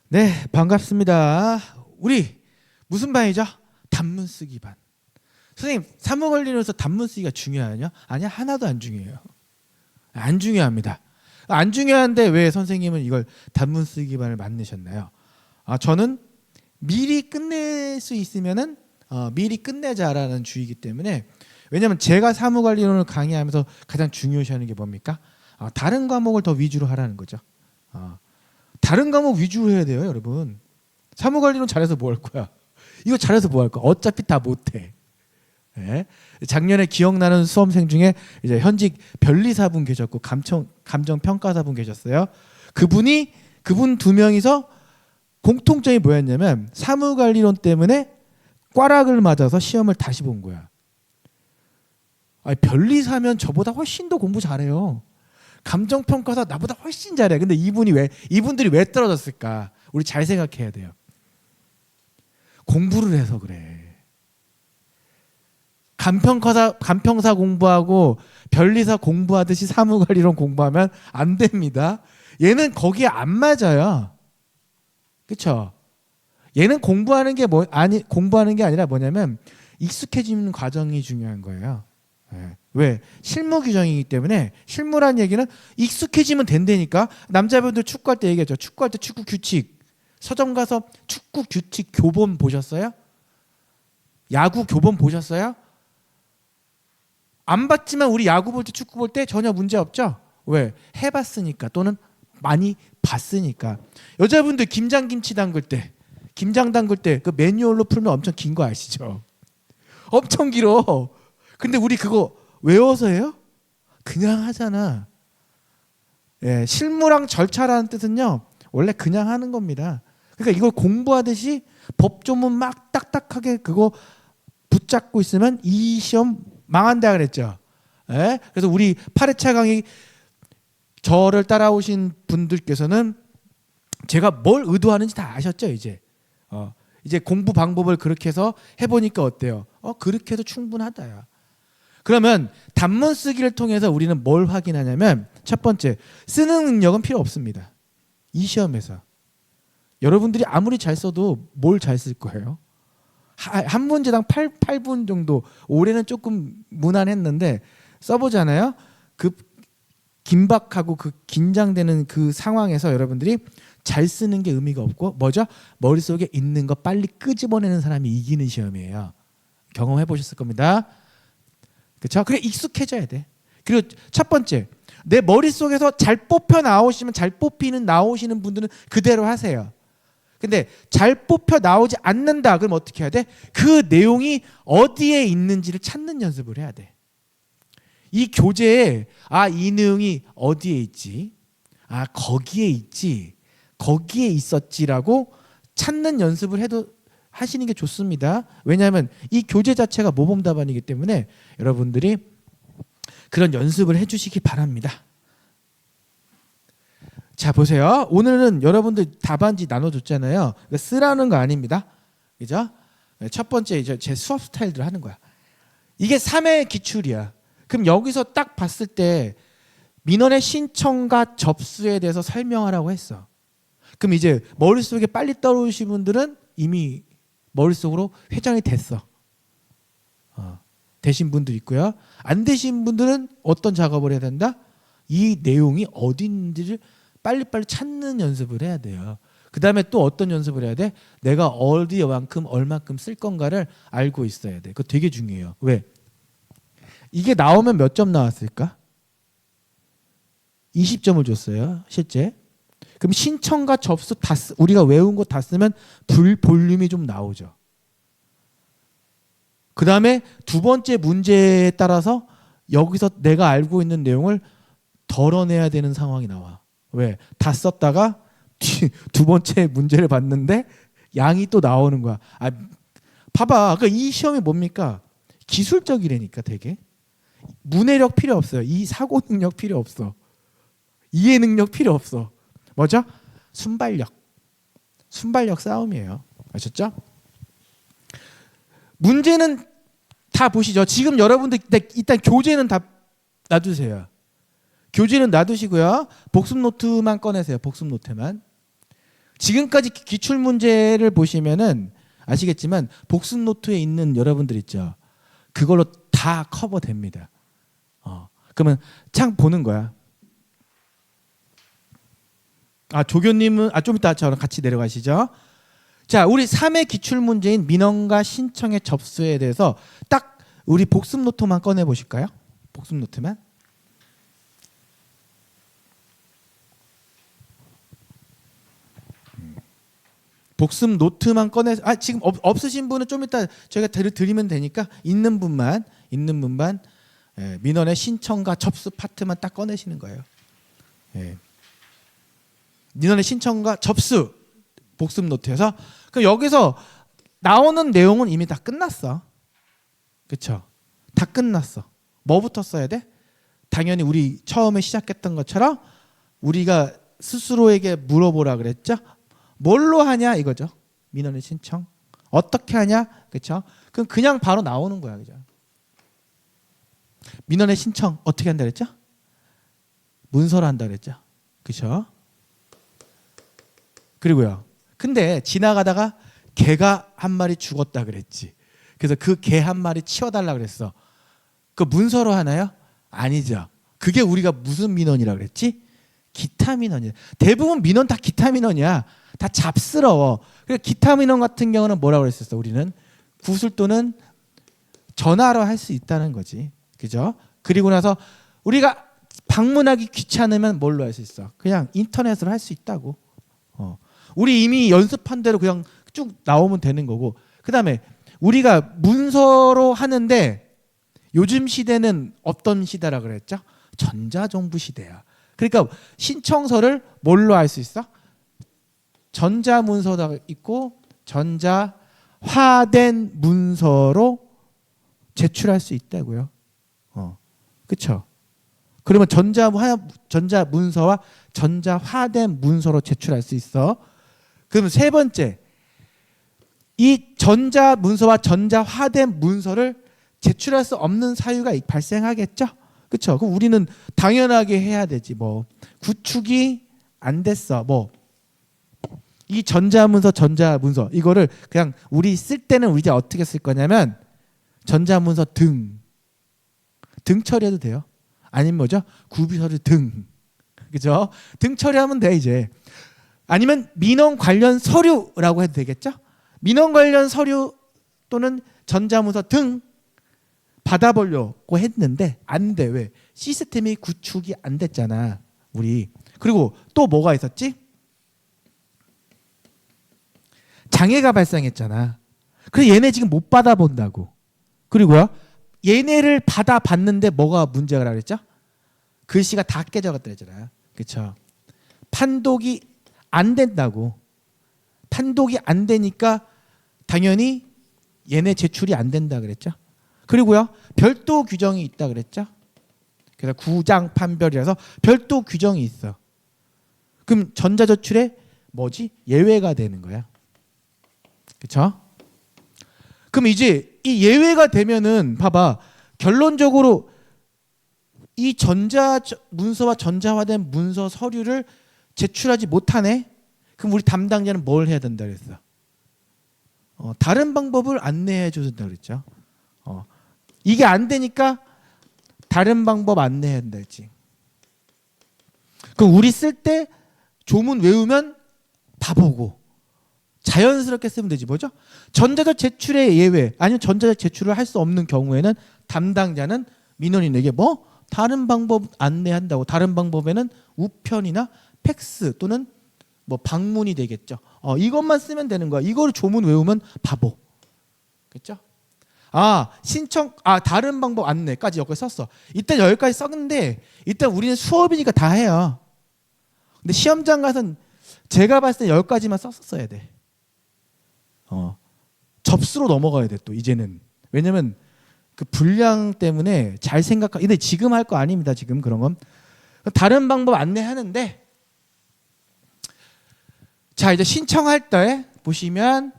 네, 반갑습니다. 우리 무슨 반이죠? 단문 쓰기 반. 선생님, 사무 관리로서 단문 쓰기가 중요하냐? 아니야, 하나도 안 중요해요. 안 중요합니다. 안 중요한데 왜 선생님은 이걸 단문 쓰기 반을 만드셨나요? 저는 미리 끝낼 수 있으면은 미리 끝내자라는 주의이기 때문에, 왜냐하면 제가 사무 관리론을 강의하면서 가장 중요시하는 게 뭡니까? 다른 과목을 더 위주로 하라는 거죠. 다른 과목 위주로 해야 돼요, 여러분. 사무관리론 잘해서 뭐 할 거야? 이거 잘해서 뭐 할 거야? 어차피 다 못해. 네? 작년에 기억나는 수험생 중에 이제 현직 변리사분 계셨고 감정평가사분 계셨어요. 그분 두 명이서 공통점이 뭐였냐면 사무관리론 때문에 꽈락을 맞아서 시험을 다시 본 거야. 변리사면 저보다 훨씬 더 공부 잘해요. 감정평가사 나보다 훨씬 잘해. 근데 이분들이 왜 떨어졌을까? 우리 잘 생각해야 돼요. 공부를 해서 그래. 간평사 공부하고 변리사 공부하듯이 사무관리론 공부하면 안 됩니다. 얘는 거기에 안 맞아요. 그렇죠? 얘는 공부하는 게 아니라 뭐냐면 익숙해지는 과정이 중요한 거예요. 네. 왜? 실무 규정이기 때문에. 실무란 얘기는 익숙해지면 된다니까. 남자분들 축구할 때 얘기하죠. 축구할 때 축구 규칙. 서점 가서 축구 규칙 교본 보셨어요? 야구 교본 보셨어요? 안 봤지만 우리 야구 볼 때 축구 볼 때 전혀 문제 없죠? 왜? 해봤으니까, 또는 많이 봤으니까. 여자분들 김장김치 담글 때, 김장 담글 때 그 매뉴얼로 풀면 엄청 긴 거 아시죠? 엄청 길어. 근데 우리 그거 외워서 해요? 그냥 하잖아. 예, 실무랑 절차라는 뜻은요, 원래 그냥 하는 겁니다. 그러니까 이걸 공부하듯이 법조문 막 딱딱하게 그거 붙잡고 있으면 이 시험 망한다 그랬죠. 예? 그래서 우리 8회차 강의 저를 따라오신 분들께서는 제가 뭘 의도하는지 다 아셨죠, 이제. 이제 공부 방법을 그렇게 해서 해보니까 어때요? 그렇게 해도 충분하다야. 그러면 단문 쓰기를 통해서 우리는 뭘 확인하냐면, 첫 번째, 쓰는 능력은 필요 없습니다. 이 시험에서. 여러분들이 아무리 잘 써도 뭘 잘 쓸 거예요? 한 문제당 8분 정도. 올해는 조금 무난했는데 써보잖아요. 그 긴박하고 그 긴장되는 그 상황에서 여러분들이 잘 쓰는 게 의미가 없고, 뭐죠? 머릿속에 있는 거 빨리 끄집어내는 사람이 이기는 시험이에요. 경험해 보셨을 겁니다. 그렇죠? 그래, 익숙해져야 돼. 그리고 첫 번째, 내 머릿속에서 잘 뽑혀 나오시면, 잘 뽑히는 나오시는 분들은 그대로 하세요. 근데 잘 뽑혀 나오지 않는다. 그럼 어떻게 해야 돼? 그 내용이 어디에 있는지를 찾는 연습을 해야 돼. 이 교재에 이 내용이 어디에 있지? 거기에 있지. 거기에 있었지라고 찾는 연습을 하시는 게 좋습니다. 왜냐하면 이 교재 자체가 모범 답안이기 때문에 여러분들이 그런 연습을 해주시기 바랍니다. 자, 보세요. 오늘은 여러분들 답안지 나눠줬잖아요. 쓰라는 거 아닙니다. 그죠? 첫 번째 이제 제 수업 스타일대로 하는 거야. 이게 3회 기출이야. 그럼 여기서 딱 봤을 때 민원의 신청과 접수에 대해서 설명하라고 했어. 그럼 이제 머릿속에 빨리 떠오르신 분들은 이미 머릿속으로 회전이 됐어. 되신 분도 있고요. 안 되신 분들은 어떤 작업을 해야 된다? 이 내용이 어디 있는지를 빨리빨리 찾는 연습을 해야 돼요. 그 다음에 또 어떤 연습을 해야 돼? 내가 어디만큼 얼만큼 쓸 건가를 알고 있어야 돼. 그거 되게 중요해요. 왜? 이게 나오면 몇 점 나왔을까? 20점을 줬어요, 실제. 그럼 신청과 접수 우리가 외운 거 다 쓰면 볼륨이 좀 나오죠. 그 다음에 두 번째 문제에 따라서 여기서 내가 알고 있는 내용을 덜어내야 되는 상황이 나와. 왜? 다 썼다가 두 번째 문제를 봤는데 양이 또 나오는 거야. 봐봐. 그러니까 이 시험이 뭡니까? 기술적이라니까 되게. 문해력 필요 없어요. 이 사고 능력 필요 없어. 이해 능력 필요 없어. 뭐죠? 순발력 싸움이에요. 아셨죠? 문제는 다 보시죠. 지금 여러분들 일단 교재는 다 놔두세요. 교재는 놔두시고요. 복습 노트만 꺼내세요. 복습 노트만. 지금까지 기출 문제를 보시면은 아시겠지만 복습 노트에 있는 여러분들 있죠. 그걸로 다 커버됩니다. 그러면 창 보는 거야. 조교님은 좀 이따 저랑 같이 내려가시죠. 자, 우리 3회 기출 문제인 민원과 신청의 접수에 대해서 딱 우리 복습 노트만 꺼내 보실까요? 복습 노트만. 복습 노트만 꺼내서 지금 없으신 분은 좀 이따 저희가 드리면 되니까 있는 분만 민원의 신청과 접수 파트만 딱 꺼내시는 거예요. 민원의 신청과 접수 복습 노트에서 그럼 여기서 나오는 내용은 이미 다 끝났어. 그렇죠? 다 끝났어. 뭐부터 써야 돼? 당연히 우리 처음에 시작했던 것처럼 우리가 스스로에게 물어보라 그랬죠? 뭘로 하냐 이거죠. 민원의 신청 어떻게 하냐, 그렇죠? 그럼 그냥 바로 나오는 거야, 그죠? 민원의 신청 어떻게 한다 그랬죠? 문서로 한다 그랬죠, 그렇죠? 그리고요. 근데 지나가다가 개가 한 마리 죽었다 그랬지. 그래서 그 개 한 마리 치워달라 그랬어. 그 문서로 하나요? 아니죠. 그게 우리가 무슨 민원이라 그랬지? 기타 민원이야. 대부분 민원 다 기타 민원이야. 다 잡스러워. 그래서 기타 민원 같은 경우는 뭐라고 그랬었어? 우리는 구술 또는 전화로 할 수 있다는 거지. 그죠? 그리고 나서 우리가 방문하기 귀찮으면 뭘로 할 수 있어? 그냥 인터넷으로 할 수 있다고. 우리 이미 연습한 대로 그냥 쭉 나오면 되는 거고. 그다음에 우리가 문서로 하는데 요즘 시대는 어떤 시대라 그랬죠? 전자정부 시대야. 그러니까 신청서를 뭘로 할 수 있어? 전자문서가 있고 전자화된 문서로 제출할 수 있다고요. 그렇죠? 그러면 전자문서와 전자화된 문서로 제출할 수 있어. 그러면 세 번째, 이 전자문서와 전자화된 문서를 제출할 수 없는 사유가 발생하겠죠? 그렇죠? 그럼 우리는 당연하게 해야 되지. 뭐 구축이 안 됐어. 뭐 이 전자문서 이거를 그냥 우리 쓸 때는 우리 이제 어떻게 쓸 거냐면 전자문서 등 처리해도 돼요. 아니면 뭐죠? 구비서류 등. 그죠? 등 처리하면 돼 이제. 아니면 민원 관련 서류라고 해도 되겠죠? 민원 관련 서류 또는 전자문서 등 받아보려고 했는데 안 돼. 왜? 시스템이 구축이 안 됐잖아. 우리. 그리고 또 뭐가 있었지? 장애가 발생했잖아. 그래서 얘네 지금 못 받아본다고. 그리고요. 얘네를 받아봤는데 뭐가 문제가 그랬죠? 글씨가 다 깨져갔다 그랬잖아요. 그렇죠? 판독이 안 된다고. 판독이 안 되니까 당연히 얘네 제출이 안 된다 그랬죠. 그리고요. 별도 규정이 있다 그랬죠. 그래서 구장 판별이라서 별도 규정이 있어. 그럼 전자제출에 뭐지? 예외가 되는 거야. 그렇죠? 그럼 이제 이 예외가 되면은 봐봐. 결론적으로 이 전자 문서와 전자화된 문서 서류를 제출하지 못하네. 그럼 우리 담당자는 뭘 해야 된다 그랬어? 다른 방법을 안내해 줘야 된다 그랬죠. 이게 안 되니까 다른 방법 안내해야 된다 했지. 그럼 우리 쓸 때 조문 외우면 봐보고 자연스럽게 쓰면 되지. 뭐죠? 전자적 제출의 예외 아니면 전자적 제출을 할 수 없는 경우에는 담당자는 민원인에게 뭐 다른 방법 안내한다고. 다른 방법에는 우편이나 팩스 또는 뭐 방문이 되겠죠. 이것만 쓰면 되는 거야. 이거를 조문 외우면 바보. 그렇죠? 신청 다른 방법 안내까지 여기까지 썼어. 일단 여기까지 썼는데 일단 우리는 수업이니까 다 해요. 근데 시험장 가서는 제가 봤을 때 10가지만 썼어야 돼. 접수로 넘어가야 돼 또 이제는. 왜냐면 그 분량 때문에 잘 근데 지금 할 거 아닙니다. 지금 그런 건. 다른 방법 안내하는데 자 이제 신청할 때 보시면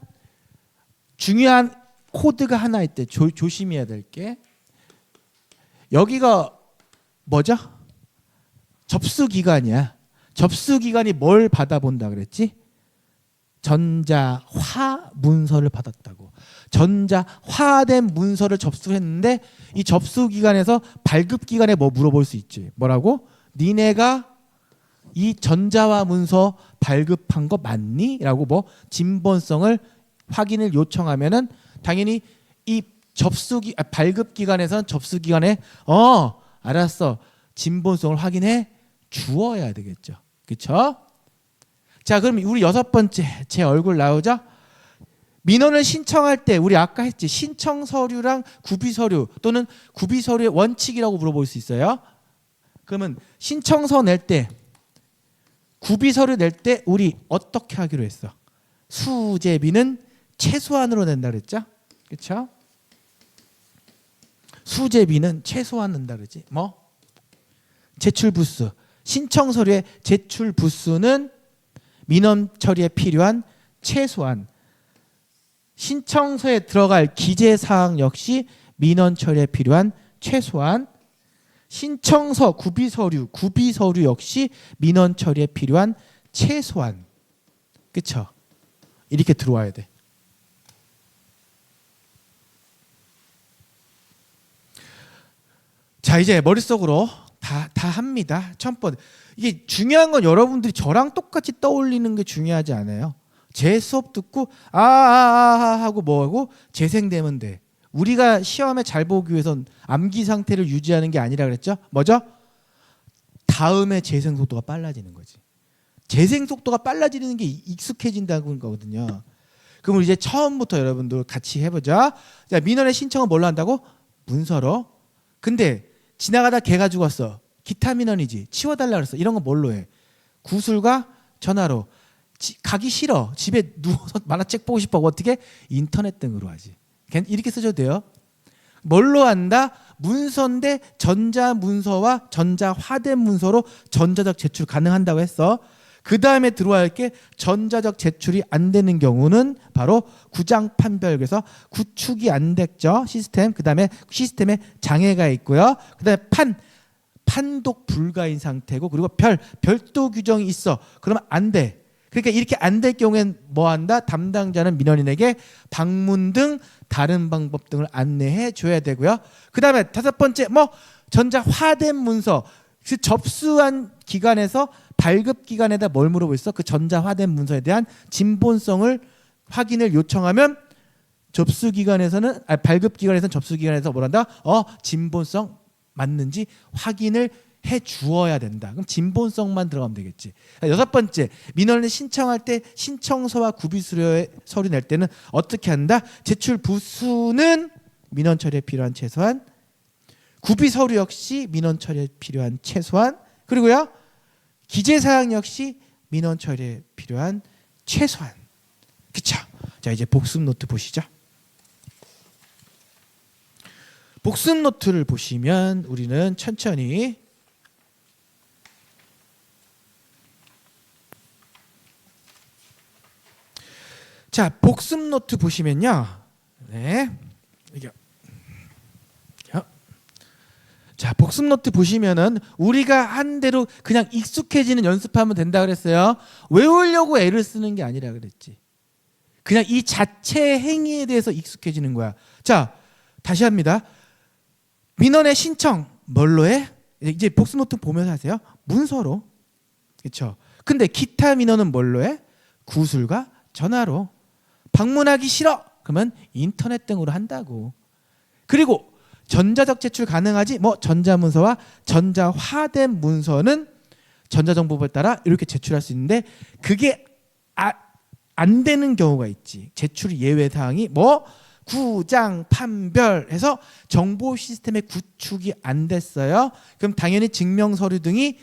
중요한 코드가 하나 있대. 조심해야 될 게 여기가 뭐죠? 접수 기간이야. 접수 기간이 뭘 받아본다 그랬지? 전자화 문서를 받았다고. 전자화된 문서를 접수했는데 이 접수 기간에서 발급 기간에 뭐 물어볼 수 있지. 뭐라고? 니네가 이 전자화 문서 발급한 거 맞니? 라고 뭐 진본성을 확인을 요청하면은 당연히 이 발급 기관에서는 접수 기관에 알았어. 진본성을 확인해 주어야 되겠죠. 그렇죠? 자, 그럼 우리 6번째 제 얼굴 나오죠? 민원을 신청할 때 우리 아까 했지. 신청 서류랑 구비 서류 또는 구비 서류의 원칙이라고 물어볼 수 있어요. 그러면 신청서 낼 때 구비 서류 낼 때 우리 어떻게 하기로 했어? 수재비는 최소한으로 낸다 그랬죠? 그렇죠? 수재비는 최소한 낸다 그러지. 뭐? 제출 부수. 신청 서류의 제출 부수는 민원 처리에 필요한 최소한. 신청서에 들어갈 기재 사항 역시 민원 처리에 필요한 최소한. 신청서 구비 서류 역시 민원 처리에 필요한 최소한. 그렇죠? 이렇게 들어와야 돼. 자, 이제 머릿속으로 다 합니다. 첫 번째. 이게 중요한 건 여러분들이 저랑 똑같이 떠올리는 게 중요하지 않아요. 제 수업 듣고 하고 뭐하고 재생되면 돼. 우리가 시험에 잘 보기 위해선 암기 상태를 유지하는 게 아니라 그랬죠? 뭐죠? 다음에 재생 속도가 빨라지는 거지. 재생 속도가 빨라지는 게 익숙해진다는 거거든요. 그럼 이제 처음부터 여러분들 같이 해보자. 자, 민원의 신청은 뭘로 한다고? 문서로. 근데 지나가다 개가 죽었어. 기타 민원이지. 치워달라 그랬어. 이런 건 뭘로 해? 구술과 전화로. 가기 싫어. 집에 누워서 만화책 보고 싶어. 어떻게? 인터넷 등으로 하지. 이렇게 쓰셔도 돼요. 뭘로 한다? 문서인데 전자문서와 전자화된 문서로 전자적 제출 가능한다고 했어. 그 다음에 들어와야 할 게 전자적 제출이 안 되는 경우는 바로 구장 판별. 그래서 구축이 안 됐죠. 시스템. 그 다음에 시스템에 장애가 있고요. 그 다음에 판독 불가인 상태고, 그리고 별도 규정이 있어. 그러면 안 돼. 그러니까 이렇게 안 될 경우엔 뭐 한다? 담당자는 민원인에게 방문 등 다른 방법 등을 안내해 줘야 되고요. 그 다음에 5번째, 뭐 전자화된 문서. 그 접수한 기관에서 발급 기관에다 뭘 물어보고 있어? 그 전자화된 문서에 대한 진본성을 확인을 요청하면 접수 기관에서는 발급 기관에서는 접수 기관에서 뭘 한다? 진본성 맞는지 확인을 해 주어야 된다. 그럼 진본성만 들어가면 되겠지. 6번째, 민원을 신청할 때 신청서와 구비 서류 낼 때는 어떻게 한다? 제출 부수는 민원 처리에 필요한 최소한, 구비 서류 역시 민원 처리에 필요한 최소한, 그리고요 기재 사항 역시 민원 처리에 필요한 최소한. 그쵸? 자, 이제 복습 노트 보시죠. 복습 노트를 보시면 우리는 천천히 자, 복습 노트 보시면요. 네. 이게 자, 복습 노트 보시면은 우리가 한 대로 그냥 익숙해지는 연습하면 된다 그랬어요. 외우려고 애를 쓰는 게 아니라 그랬지. 그냥 이 자체 행위에 대해서 익숙해지는 거야. 자, 다시 합니다. 민원의 신청 뭘로 해? 이제 복습 노트 보면서 하세요. 문서로. 그렇죠? 근데 기타 민원은 뭘로 해? 구술과 전화로. 방문하기 싫어. 그러면 인터넷 등으로 한다고. 그리고 전자적 제출 가능하지? 뭐 전자문서와 전자화된 문서는 전자정보법에 따라 이렇게 제출할 수 있는데 그게 안 되는 경우가 있지. 제출 예외 사항이 뭐 구장 판별해서 정보 시스템의 구축이 안 됐어요. 그럼 당연히 증명 서류 등이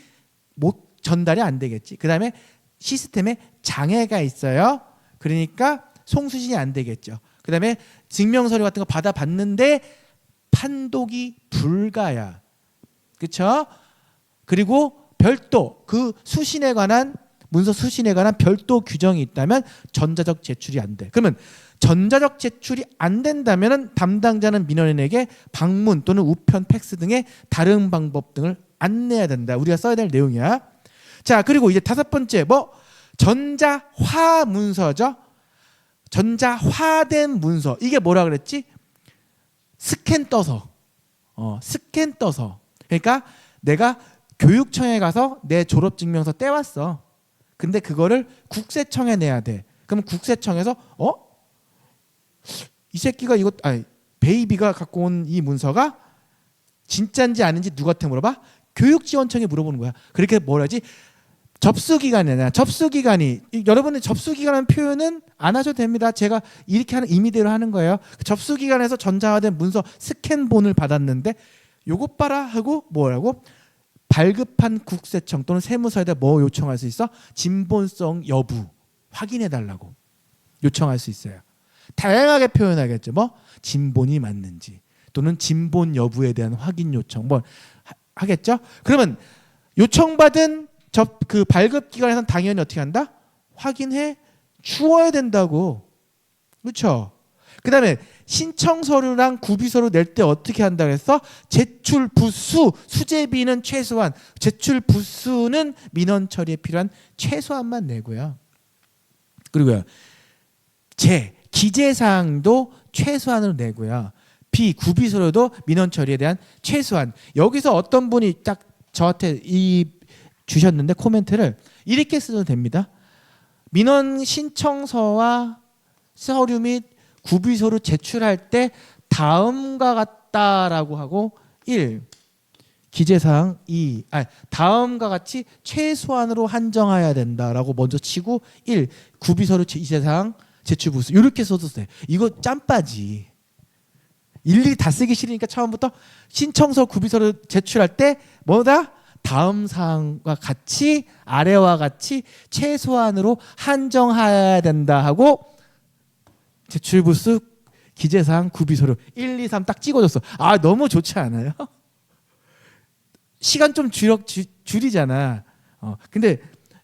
못 전달이 안 되겠지. 그다음에 시스템에 장애가 있어요. 그러니까 송수신이 안 되겠죠. 그다음에 증명 서류 같은 거 받아봤는데 판독이 불가야. 그렇죠? 그리고 별도 그 수신에 관한 문서 수신에 관한 별도 규정이 있다면 전자적 제출이 안 돼. 그러면 전자적 제출이 안 된다면 담당자는 민원인에게 방문 또는 우편 팩스 등의 다른 방법 등을 안내해야 된다. 우리가 써야 될 내용이야. 자, 그리고 이제 5번째 뭐 전자화 문서죠. 전자화된 문서. 이게 뭐라 그랬지? 스캔 떠서. 스캔 떠서. 그러니까 내가 교육청에 가서 내 졸업증명서 떼왔어. 근데 그거를 국세청에 내야 돼. 그럼 국세청에서 이 새끼가 베이비가 갖고 온 이 문서가 진짜인지 아닌지 누구한테 물어봐? 교육지원청에 물어보는 거야. 그렇게 뭐라지? 접수기간이냐. 접수기간이, 여러분의 접수기간이라는 표현은 안 하셔도 됩니다. 제가 이렇게 하는 임의대로 하는 거예요. 접수기간에서 전자화된 문서 스캔본을 받았는데 요것 봐라 하고 뭐라고? 발급한 국세청 또는 세무서에다 뭐 요청할 수 있어? 진본성 여부 확인해 달라고 요청할 수 있어요. 다양하게 표현하겠죠. 뭐 진본이 맞는지 또는 진본 여부에 대한 확인 요청 뭐 하겠죠. 그러면 요청받은 그 발급 기관에서는 당연히 어떻게 한다? 확인해 주어야 된다고. 그렇죠? 그다음에 신청 서류랑 구비 서류 낼 때 어떻게 한다 그랬어? 제출 부수, 수재비는 최소한, 제출 부수는 민원 처리에 필요한 최소한만 내고요. 그리고요. 기재 사항도 최소한으로 내고요. 구비 서류도 민원 처리에 대한 최소한. 여기서 어떤 분이 딱 저한테 주셨는데 코멘트를 이렇게 써도 됩니다. 민원 신청서와 서류 및 구비서류 제출할 때 다음과 같다라고 하고 1. 기재사항 2. 다음과 같이 최소한으로 한정해야 된다라고 먼저 치고 1. 구비서류 기재사항 제출 부수 이렇게 써도 돼. 이거 짬바지. 일일이 다 쓰기 싫으니까 처음부터 신청서 구비서류 제출할 때 뭐다? 다음 사항과 같이 아래와 같이 최소한으로 한정해야 된다 하고 제출 부수 기재사항 구비서류 1, 2, 3 딱 찍어줬어. 너무 좋지 않아요? 시간 좀 줄이잖아. 근데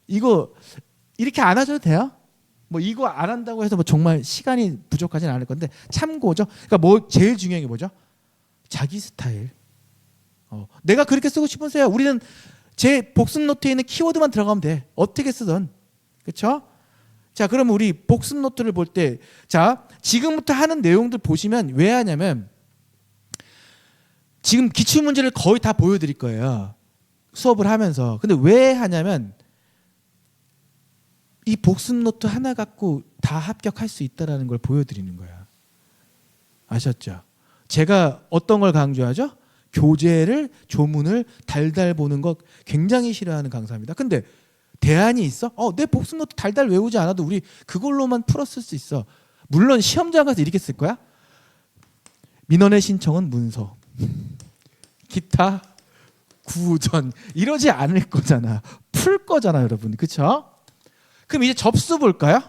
이거 이렇게 안 하셔도 돼요? 뭐 이거 안 한다고 해서 뭐 정말 시간이 부족하지는 않을 건데 참고죠. 그러니까 뭐 제일 중요한 게 뭐죠? 자기 스타일. 내가 그렇게 쓰고 싶으세요. 우리는 제 복습 노트에 있는 키워드만 들어가면 돼. 어떻게 쓰든. 그렇죠? 자, 그럼 우리 복습 노트를 볼 때, 자, 지금부터 하는 내용들 보시면 왜 하냐면 지금 기출 문제를 거의 다 보여드릴 거예요. 수업을 하면서. 근데 왜 하냐면 이 복습 노트 하나 갖고 다 합격할 수 있다는 걸 보여드리는 거야. 아셨죠? 제가 어떤 걸 강조하죠? 교재를 조문을 달달 보는 거 굉장히 싫어하는 강사입니다. 근데 대안이 있어? 내 복습 노트 달달 외우지 않아도 우리 그걸로만 풀었을 수 있어. 물론 시험장 가서 이렇게 쓸 거야. 민원의 신청은 문서. 기타 구전 이러지 않을 거잖아. 풀 거잖아, 여러분. 그렇죠? 그럼 이제 접수 볼까요?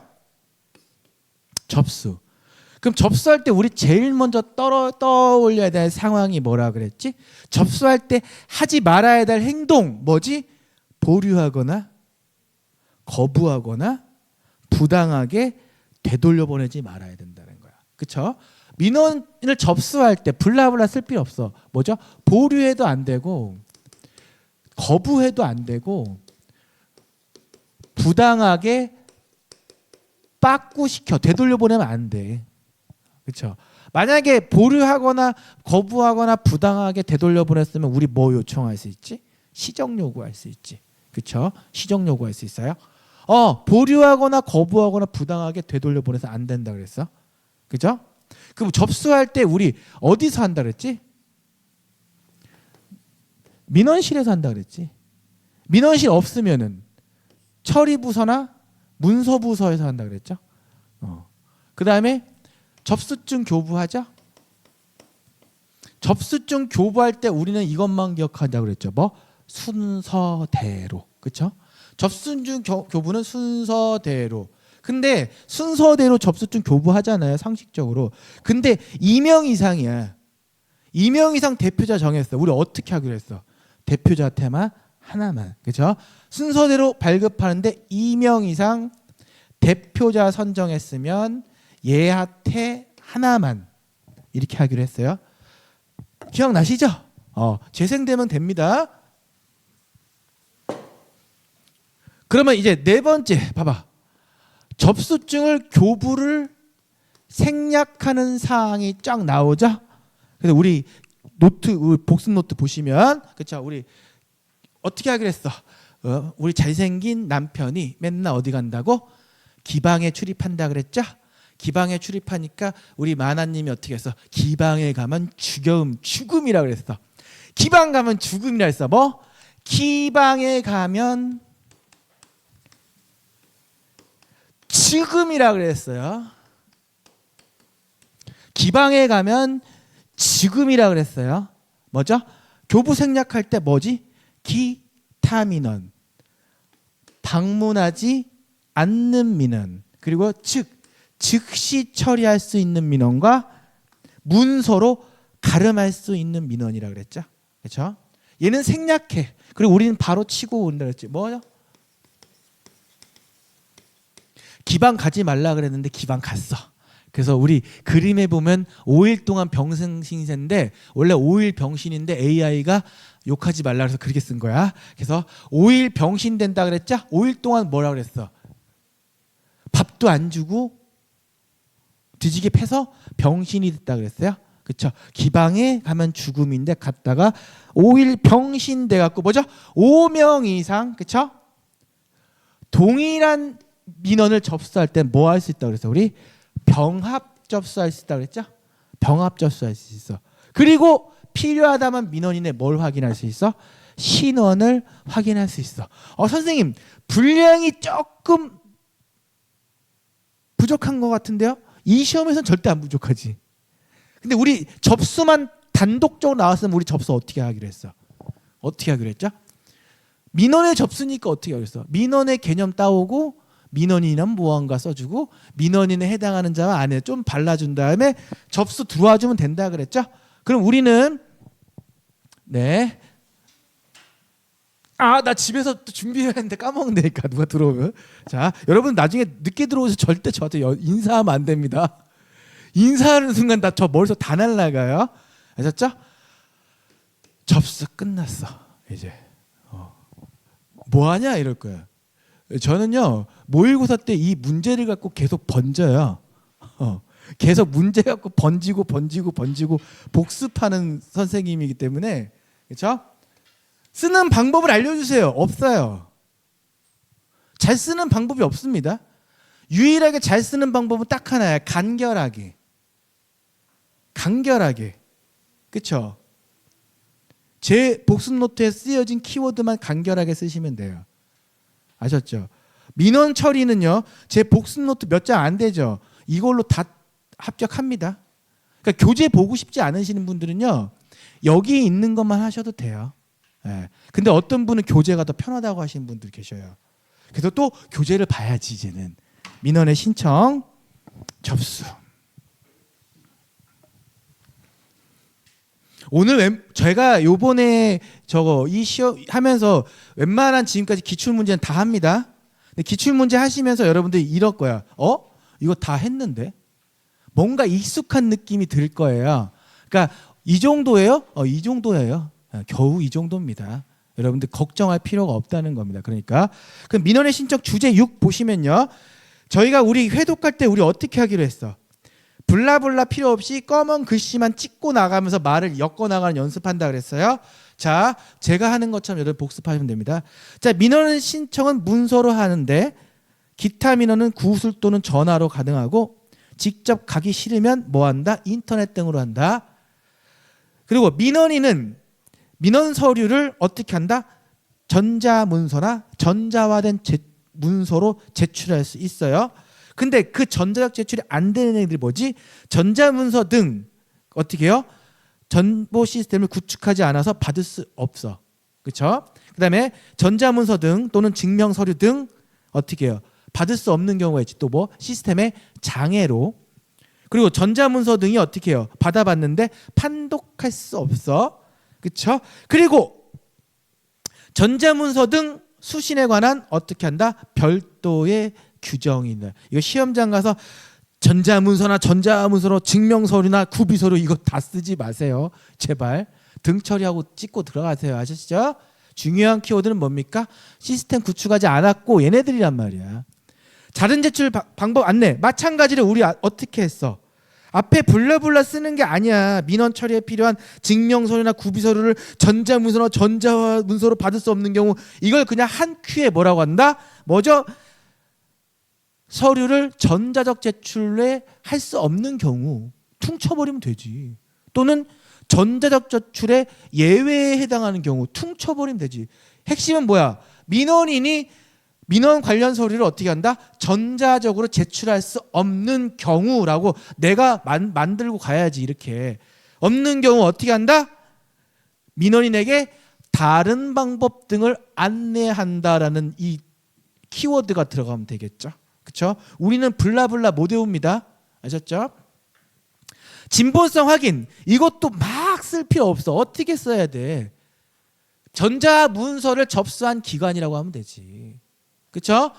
접수. 그럼 접수할 때 우리 제일 먼저 떠올려야 될 상황이 뭐라 그랬지? 접수할 때 하지 말아야 될 행동 뭐지? 보류하거나 거부하거나 부당하게 되돌려보내지 말아야 된다는 거야. 그렇죠? 민원을 접수할 때 블라블라 쓸 필요 없어. 뭐죠? 보류해도 안 되고 거부해도 안 되고 부당하게 빠꾸시켜 되돌려보내면 안 돼. 그렇죠? 만약에 보류하거나 거부하거나 부당하게 되돌려보냈으면 우리 뭐 요청할 수 있지? 시정 요구할 수 있지. 그렇죠? 시정 요구할 수 있어요. 보류하거나 거부하거나 부당하게 되돌려보내서 안 된다 그랬어. 그죠? 그럼 접수할 때 우리 어디서 한다 그랬지? 민원실에서 한다 그랬지. 민원실 없으면은 처리부서나 문서부서에서 한다 그랬죠. 그다음에 접수증 교부하죠. 접수증 교부할 때 우리는 이것만 기억한다고 그랬죠. 뭐 순서대로. 그렇죠? 접수증 교부는 순서대로. 근데 순서대로 접수증 교부하잖아요. 상식적으로. 근데 2명 이상이야. 2명 이상 대표자 정했어. 우리 어떻게 하기로 했어? 대표자 테마 하나만. 그렇죠? 순서대로 발급하는데 2명 이상 대표자 선정했으면 예하태 하나만 이렇게 하기로 했어요. 기억나시죠? 재생되면 됩니다. 그러면 이제 네 번째 봐봐. 접수증을 교부를 생략하는 사항이 쫙 나오죠. 그래서 우리 노트, 우리 복습 노트 보시면 그렇죠. 우리 어떻게 하기로 했어? 우리 잘생긴 남편이 맨날 어디 간다고? 기방에 출입한다 그랬죠? 기방에 출입하니까 우리 마나님이 어떻게 했어? 기방에 가면 죽음이라 그랬어. 기방 가면 죽음이라 했어. 뭐? 기방에 가면 죽음이라 그랬어요. 기방에 가면 죽음이라 그랬어요. 뭐죠? 교부 생략할 때 뭐지? 기타민원. 방문하지 않는 민원. 그리고 즉시 처리할 수 있는 민원과 문서로 가름할 수 있는 민원이라 그랬죠. 그렇죠? 얘는 생략해. 그리고 우리는 바로 치고 온다 그랬지. 뭐요? 기방 가지 말라 그랬는데 기방 갔어. 그래서 우리 그림에 보면 5일 동안 병신 신세인데 원래 5일 병신인데 AI가 욕하지 말라 그래서 그렇게 쓴 거야. 그래서 5일 병신 된다 그랬죠? 5일 동안 뭐라 그랬어? 밥도 안 주고 뒤지게 패서 병신이 됐다 그랬어요. 그렇죠? 기방에 가면 죽음인데 갔다가 5일 병신 돼 갖고 뭐죠? 5명 이상 그렇죠? 동일한 민원을 접수할 때 뭐 할 수 있다 그랬어? 우리 병합 접수할 수 있다 그랬죠? 병합 접수할 수 있어. 그리고 필요하다면 민원인의 뭘 확인할 수 있어? 신원을 확인할 수 있어. 선생님 분량이 조금 부족한 것 같은데요? 이 시험에서는 절대 안 부족하지. 근데 우리 접수만 단독적으로 나왔으면 우리 접수 어떻게 하기로 했어? 어떻게 하기로 했죠? 민원의 접수니까 어떻게 하기로 했어? 민원의 개념 따오고 민원인은 무언가 써주고 민원인에 해당하는 자와 안에 좀 발라준 다음에 접수 들어와주면 된다 그랬죠? 그럼 우리는 네. 나 집에서 또 준비해야 하는데 까먹는다니까 누가 들어오면. 자, 여러분 나중에 늦게 들어오셔서 절대 저한테 인사하면 안 됩니다. 인사하는 순간 저 머리에서 다 날아가요. 아셨죠? 접수 끝났어. 이제 뭐하냐 이럴 거야. 저는요 모의고사 때 이 문제를 갖고 계속 번져요. 계속 문제 갖고 번지고 복습하는 선생님이기 때문에 그렇죠? 쓰는 방법을 알려주세요. 없어요. 잘 쓰는 방법이 없습니다. 유일하게 잘 쓰는 방법은 딱 하나야. 간결하게. 그렇죠? 제 복습 노트에 쓰여진 키워드만 간결하게 쓰시면 돼요. 아셨죠? 민원 처리는요. 제 복습 노트 몇 장 안 되죠. 이걸로 다 합격합니다. 그러니까 교재 보고 싶지 않으시는 분들은요. 여기 있는 것만 하셔도 돼요. 예. 근데 어떤 분은 교재가 더 편하다고 하시는 분들 계셔요. 그래서 또 교재를 봐야지 이제는. 민원의 신청, 접수. 오늘 제가 요번에 이 시험 하면서 웬만한 지금까지 기출문제는 다 합니다. 근데 기출문제 하시면서 여러분들이 이럴 거야. 이거 다 했는데? 뭔가 익숙한 느낌이 들 거예요. 그러니까 이 정도예요? 이 정도예요. 겨우 이 정도입니다. 여러분들 걱정할 필요가 없다는 겁니다. 그러니까 그 민원의 신청 주제 6 보시면요. 저희가 우리 회독할 때 우리 어떻게 하기로 했어? 블라블라 필요 없이 검은 글씨만 찍고 나가면서 말을 엮어 나가는 연습한다 그랬어요. 자, 제가 하는 것처럼 여러분 복습하시면 됩니다. 자, 민원 신청은 문서로 하는데 기타 민원은 구술 또는 전화로 가능하고 직접 가기 싫으면 뭐 한다? 인터넷 등으로 한다. 그리고 민원인은 민원 서류를 어떻게 한다? 전자문서나 전자화된 문서로 제출할 수 있어요. 근데 그 전자적 제출이 안 되는 애들이 뭐지? 전자문서 등 어떻게 해요? 정보 시스템을 구축하지 않아서 받을 수 없어. 그렇죠? 그다음에 전자문서 등 또는 증명서류 등 어떻게 해요? 받을 수 없는 경우가 있지. 또 뭐? 시스템의 장애로. 그리고 전자문서 등이 어떻게 해요? 받아봤는데 판독할 수 없어. 그렇죠? 그리고 전자문서 등 수신에 관한 어떻게 한다? 별도의 규정이 있는. 이거 시험장 가서 전자문서나 전자문서로 증명서류나 구비서류 이거 다 쓰지 마세요. 제발 등 처리하고 찍고 들어가세요. 아시죠? 중요한 키워드는 뭡니까? 시스템 구축하지 않았고 얘네들이란 말이야. 자른 제출 방법 안내 마찬가지로 우리 어떻게 했어? 앞에 블러블러 쓰는 게 아니야. 민원 처리에 필요한 증명서류나 구비서류를 전자문서나 전자문서로 받을 수 없는 경우 이걸 그냥 한 큐에 뭐라고 한다? 뭐죠? 서류를 전자적 제출에 할 수 없는 경우 퉁쳐버리면 되지. 또는 전자적 제출에 예외에 해당하는 경우 퉁쳐버리면 되지. 핵심은 뭐야? 민원인이 민원 관련 서류를 어떻게 한다? 전자적으로 제출할 수 없는 경우라고 내가 만들고 가야지. 이렇게 없는 경우 어떻게 한다? 민원인에게 다른 방법 등을 안내한다라는 이 키워드가 들어가면 되겠죠. 그렇죠? 우리는 블라블라 못 외웁니다. 아셨죠? 진본성 확인 이것도 막 쓸 필요 없어. 어떻게 써야 돼? 전자문서를 접수한 기관이라고 하면 되지. 그렇죠?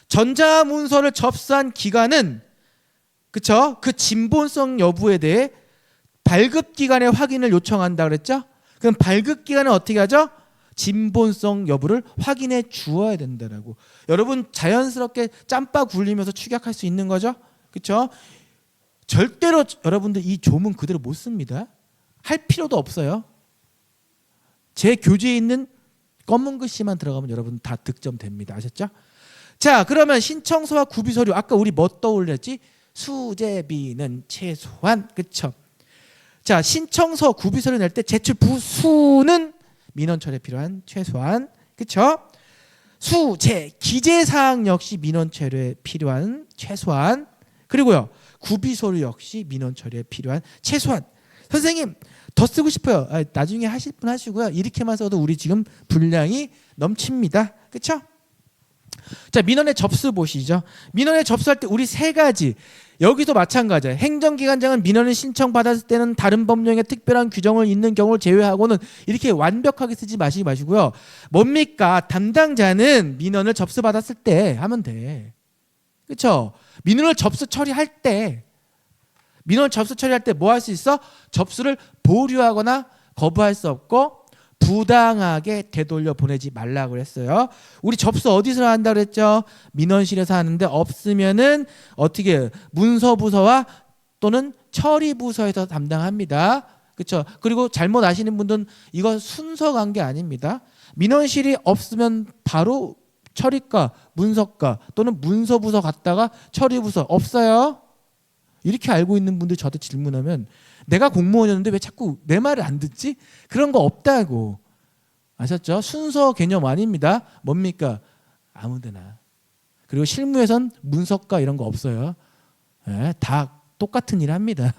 전자문서를 접수한 기관은 그렇죠? 그 진본성 여부에 대해 발급기관의 확인을 요청한다 그랬죠? 그럼 발급기관은 어떻게 하죠? 진본성 여부를 확인해 주어야 된다라고. 여러분 자연스럽게 짬바 굴리면서 축약할 수 있는 거죠? 그렇죠? 절대로 여러분들 이 조문 그대로 못 씁니다. 할 필요도 없어요. 제 교재에 있는 검은 글씨만 들어가면 여러분 다 득점됩니다. 아셨죠? 자, 그러면 신청서와 구비서류 아까 우리 뭐 떠올렸지? 수재비는 최소한 그쵸? 자, 신청서 구비서류 낼 때 제출 부수는 민원 처리에 필요한 최소한 그쵸? 수재 기재사항 역시 민원 처리에 필요한 최소한 그리고요 구비서류 역시 민원 처리에 필요한 최소한. 선생님 더 쓰고 싶어요. 나중에 하실 분 하시고요. 이렇게만 써도 우리 지금 분량이 넘칩니다. 그렇죠? 자, 민원의 접수 보시죠. 민원의 접수할 때 우리 세 가지. 여기도 마찬가지예요. 행정기관장은 민원을 신청받았을 때는 다른 법령에 특별한 규정을 있는 경우를 제외하고는 이렇게 완벽하게 쓰지 마시고요. 뭡니까? 담당자는 민원을 접수받았을 때 하면 돼. 그렇죠? 민원을 접수 처리할 때 민원 접수 처리할 때 뭐 할 수 있어? 접수를 보류하거나 거부할 수 없고 부당하게 되돌려 보내지 말라고 그랬어요. 우리 접수 어디서 한다고 그랬죠? 민원실에서 하는데 없으면은 어떻게 문서부서와 또는 처리부서에서 담당합니다. 그렇죠? 그리고 잘못 아시는 분들은 이거 순서 관계 아닙니다. 민원실이 없으면 바로 처리과, 문서과 또는 문서부서 갔다가 처리부서 없어요. 이렇게 알고 있는 분들 저한테 질문하면 내가 공무원이었는데 왜 자꾸 내 말을 안 듣지? 그런 거 없다고. 아셨죠? 순서 개념 아닙니다. 뭡니까? 아무데나. 그리고 실무에선 문서과 이런 거 없어요. 네, 다 똑같은 일 합니다.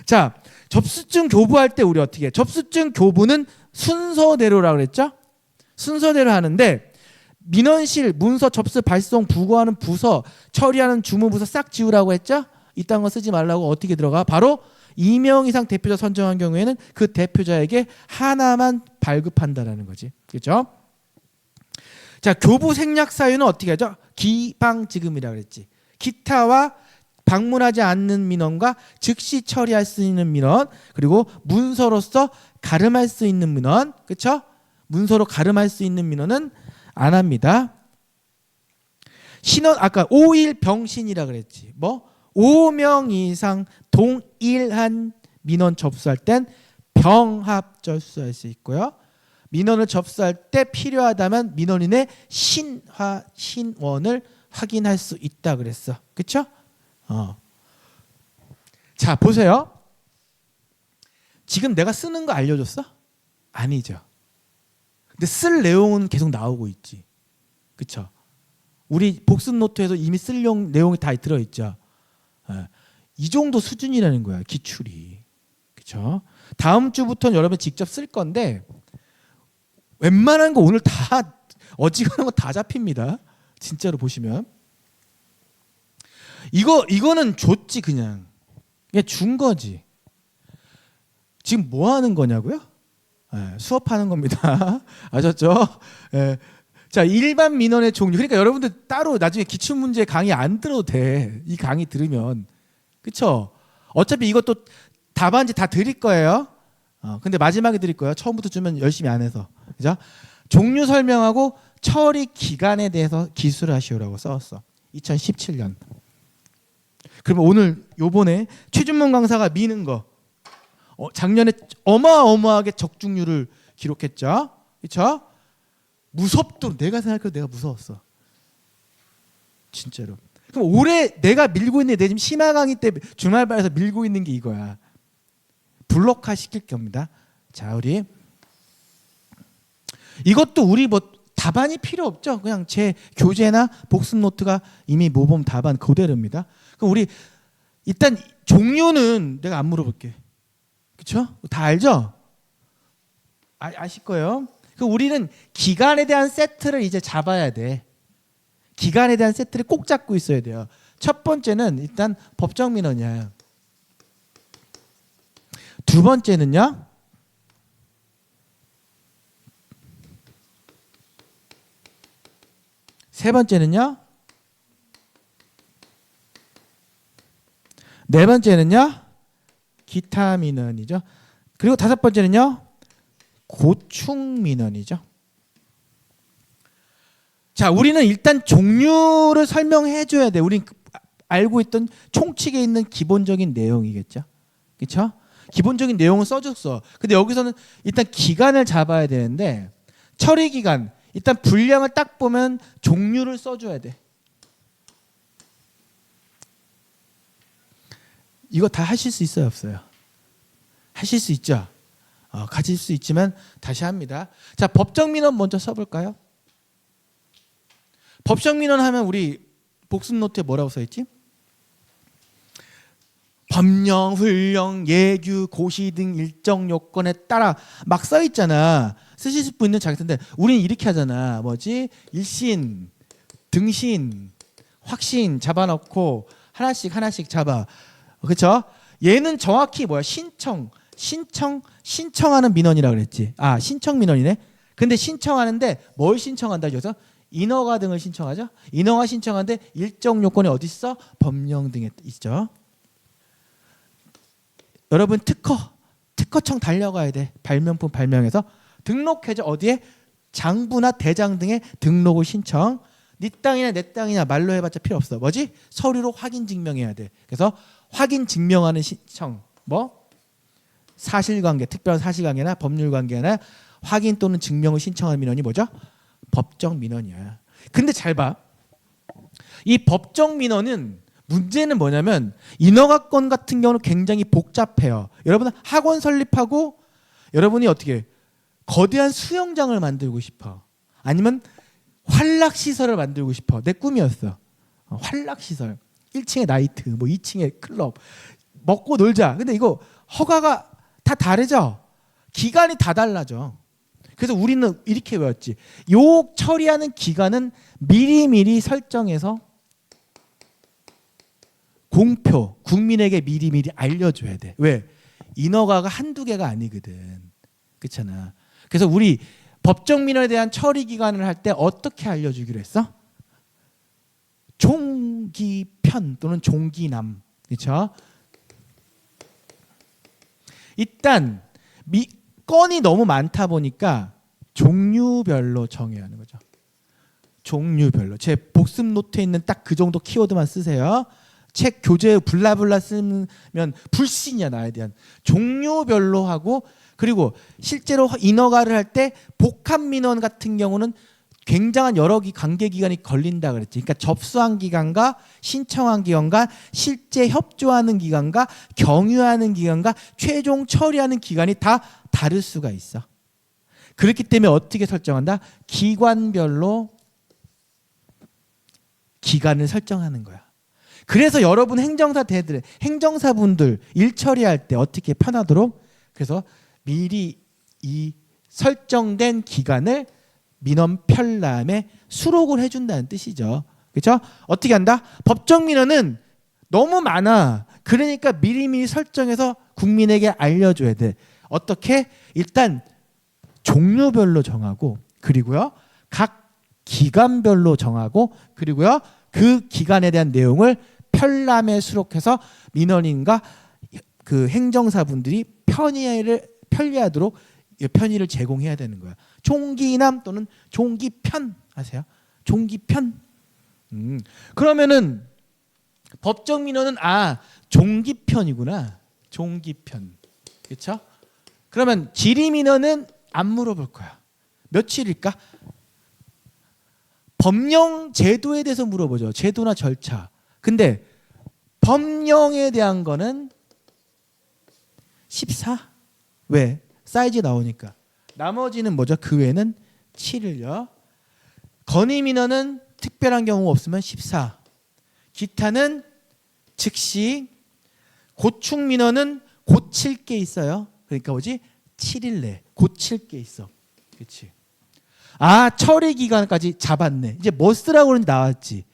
자, 접수증 교부할 때 우리 어떻게 해? 접수증 교부는 순서대로라고 그랬죠? 순서대로 하는데 민원실, 문서 접수 발송, 부고하는 부서, 처리하는 주무부서 싹 지우라고 했죠? 이딴 거 쓰지 말라고 어떻게 들어가? 바로 2명 이상 대표자 선정한 경우에는 그 대표자에게 하나만 발급한다라는 거지. 그렇죠? 자, 교부 생략 사유는 어떻게 하죠? 기방지금이라고 그랬지. 기타와 방문하지 않는 민원과 즉시 처리할 수 있는 민원, 그리고 문서로서 가름할 수 있는 민원. 그렇죠? 문서로 가름할 수 있는 민원은 안 합니다. 신원 아까 5일 병신이라 그랬지. 뭐 5명 이상 동일한 민원 접수할 땐 병합 접수할 수 있고요. 민원을 접수할 때 필요하다면 민원인의 신원을 확인할 수 있다 그랬어. 그렇죠? 자, 보세요. 지금 내가 쓰는 거 알려줬어? 아니죠. 근데 쓸 내용은 계속 나오고 있지. 그렇죠? 우리 복습 노트에도 이미 쓸 내용이 다 들어있죠. 이 정도 수준이라는 거야, 기출이. 그렇죠? 다음 주부터는 여러분 직접 쓸 건데 웬만한 거 오늘 다 어지간한 거 다 잡힙니다. 진짜로 보시면 이거는 줬지 그냥 준 거지. 지금 뭐 하는 거냐고요? 수업하는 겁니다. 아셨죠? 자, 일반 민원의 종류. 그러니까 여러분들 따로 나중에 기출문제 강의 안 들어도 돼. 이 강의 들으면. 그쵸? 어차피 이것도 답안지 다 드릴 거예요. 근데 마지막에 드릴 거예요. 처음부터 주면 열심히 안 해서. 그죠? 종류 설명하고 처리 기간에 대해서 기술하시오라고 써왔어. 2017년. 그러면 오늘 요번에 최준문 강사가 미는 거 작년에 어마어마하게 적중률을 기록했죠. 그렇죠? 무섭도록 내가 생각해도 내가 무서웠어. 진짜로. 그럼 올해 내가 밀고 있는 내 지금 심화 강의 때 주말반에서 밀고 있는 게 이거야. 블록화 시킬 겁니다. 자, 우리 이것도 우리 뭐 답안이 필요 없죠. 그냥 제 교재나 복습 노트가 이미 모범 답안 그대로입니다. 그럼 우리 일단 종류는 내가 안 물어볼게. 그렇죠? 다 알죠? 아실 거예요. 그럼 우리는 기간에 대한 세트를 이제 잡아야 돼. 기간에 대한 세트를 꼭 잡고 있어야 돼요. 첫 번째는 일단 법정 민원이야. 두 번째는요. 세 번째는요. 네 번째는요. 기타 민원이죠. 그리고 다섯 번째는요. 고충 민원이죠. 자, 우리는 일단 종류를 설명해 줘야 돼. 우린 알고 있던 총칙에 있는 기본적인 내용이겠죠. 그렇죠? 기본적인 내용은 써줬어. 근데 여기서는 일단 기간을 잡아야 되는데 처리 기간, 일단 분량을 딱 보면 종류를 써줘야 돼. 이거 다 하실 수 있어요, 없어요? 하실 수 있죠. 가질 수 있지만 다시 합니다. 자, 법정 민원 먼저 써볼까요? 법정 민원 하면 우리 복습 노트에 뭐라고 써있지? 법령, 훈령, 예규, 고시 등 일정 요건에 따라 막 써있잖아. 쓰실 수 있는 자격인데 우리는 이렇게 하잖아. 뭐지? 일신, 등신, 확신 잡아놓고 하나씩 잡아. 그렇죠? 얘는 정확히 뭐야? 신청하는 민원이라고 그랬지. 아, 신청 민원이네. 근데 신청하는데 뭘 신청한다 그래서 인허가 등을 신청하죠. 인허가 신청하는데 일정 요건이 어디 있어? 법령 등에 있죠. 여러분 특허청 달려가야 돼. 발명품 발명해서 등록해줘. 어디에? 장부나 대장 등의 등록을 신청. 네 땅이냐 내 땅이냐 말로 해봤자 필요 없어. 뭐지? 서류로 확인 증명해야 돼. 그래서 확인 증명하는 신청. 뭐? 사실관계, 특별한 사실관계나 법률관계나 확인 또는 증명을 신청하는 민원이 뭐죠? 법정 민원이야. 근데 잘 봐. 이 법정 민원은 문제는 뭐냐면 인허가 건 같은 경우는 굉장히 복잡해요. 여러분은 학원 설립하고 여러분이 어떻게 거대한 수영장을 만들고 싶어. 아니면 환락시설을 만들고 싶어. 내 꿈이었어. 환락시설. 1층에 나이트, 뭐 2층에 클럽. 먹고 놀자. 근데 이거 허가가 다 다르죠? 기간이 다 달라져. 그래서 우리는 이렇게 외웠지. 요 처리하는 기간은 미리미리 설정해서 공표, 국민에게 미리미리 알려줘야 돼. 왜? 인허가가 한두 개가 아니거든. 그렇잖아. 그래서 우리 법정 민원에 대한 처리 기간을 할 때 어떻게 알려주기로 했어? 종기편 또는 종기남. 그렇죠? 일단 건이 너무 많다 보니까 종류별로 정해야 하는 거죠. 종류별로. 제 복습 노트에 있는 딱 그 정도 키워드만 쓰세요. 책 교재에 블라블라 쓰면 불신이야 나에 대한. 종류별로 하고 그리고 실제로 인허가를 할 때 복합 민원 같은 경우는 굉장한 여러 관계 기간이 걸린다 그랬지. 그러니까 접수한 기간과 신청한 기간과 실제 협조하는 기간과 경유하는 기간과 최종 처리하는 기간이 다 다를 수가 있어. 그렇기 때문에 어떻게 설정한다? 기관별로 기간을 설정하는 거야. 그래서 여러분 행정사분들 일 처리할 때 어떻게 편하도록 그래서 미리 이 설정된 기간을 민원 편람에 수록을 해준다는 뜻이죠. 그렇죠? 어떻게 한다? 법정 민원은 너무 많아. 그러니까 미리미리 설정해서 국민에게 알려줘야 돼. 어떻게? 일단 종류별로 정하고 그리고요 각 기간별로 정하고 그리고요 그 기간에 대한 내용을 편람에 수록해서 민원인과 그 행정사분들이 편리하도록 편의를 제공해야 되는 거야. 종기남 또는 종기편 하세요. 종기편. 그러면은 법정 민원은 종기편이구나. 종기편. 그렇죠? 그러면 질의 민원은 안 물어볼 거야. 며칠일까? 법령 제도에 대해서 물어보죠. 제도나 절차. 근데 법령에 대한 거는 14? 왜? 사이즈 나오니까. 나머지는 뭐죠? 그 외에는 7일요. 건의 민원은 특별한 경우 없으면 14. 기타는 즉시. 고충 민원은 고칠 게 있어요. 그러니까 뭐지? 7일 내 고칠 게 있어. 그렇지? 처리 기간까지 잡았네. 이제 뭐 쓰라고 그러는지 나왔지.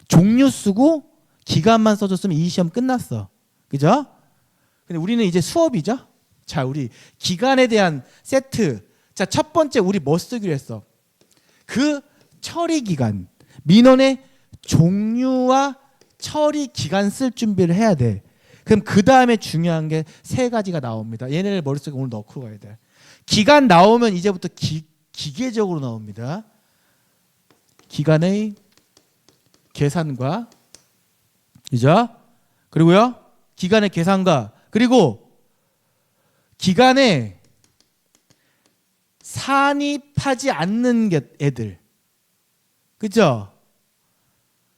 종류 쓰고 기간만 써줬으면 이 시험 끝났어. 그죠? 근데 우리는 이제 수업이죠. 자, 우리 기간에 대한 세트. 자, 첫 번째 우리 뭐 쓰기로 했어? 그 처리 기간, 민원의 종류와 처리 기간 쓸 준비를 해야 돼. 그럼 그 다음에 중요한 게 세 가지가 나옵니다. 얘네를 머릿속에 오늘 넣고 가야 돼. 기간 나오면 이제부터 기계적으로 나옵니다. 기간의 계산과, 그죠? 그리고요, 기간의 계산과, 그리고 기간에 산입하지 않는 애들, 그죠?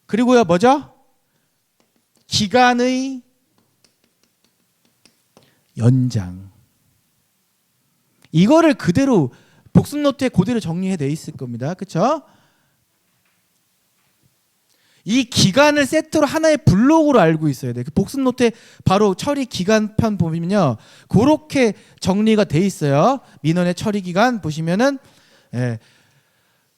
그리고요, 뭐죠? 기간의 연장. 이거를 그대로 복습 노트에 그대로 정리해 돼 있을 겁니다. 그렇죠? 이 기간을 세트로 하나의 블록으로 알고 있어야 돼. 그 복습 노트에 바로 처리 기간편 보면요, 그렇게 정리가 돼 있어요. 민원의 처리 기간 보시면은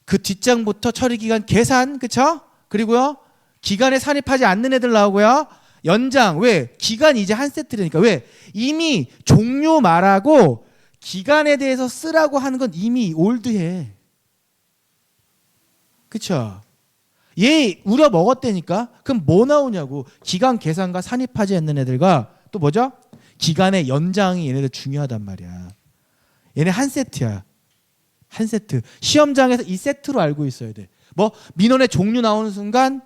그 뒷장부터 처리 기간 계산, 그렇죠? 그리고요, 기간에 산입하지 않는 애들 나오고요. 연장. 왜? 기간이 이제 한 세트라니까. 왜? 이미 종류 말하고 기간에 대해서 쓰라고 하는 건 이미 올드해. 그쵸? 얘 우려 먹었다니까. 그럼 뭐 나오냐고. 기간 계산과 산입하지 않는 애들과 또 뭐죠? 기간의 연장이 얘네들 중요하단 말이야. 얘네 한 세트야. 한 세트. 시험장에서 이 세트로 알고 있어야 돼. 뭐 민원의 종류 나오는 순간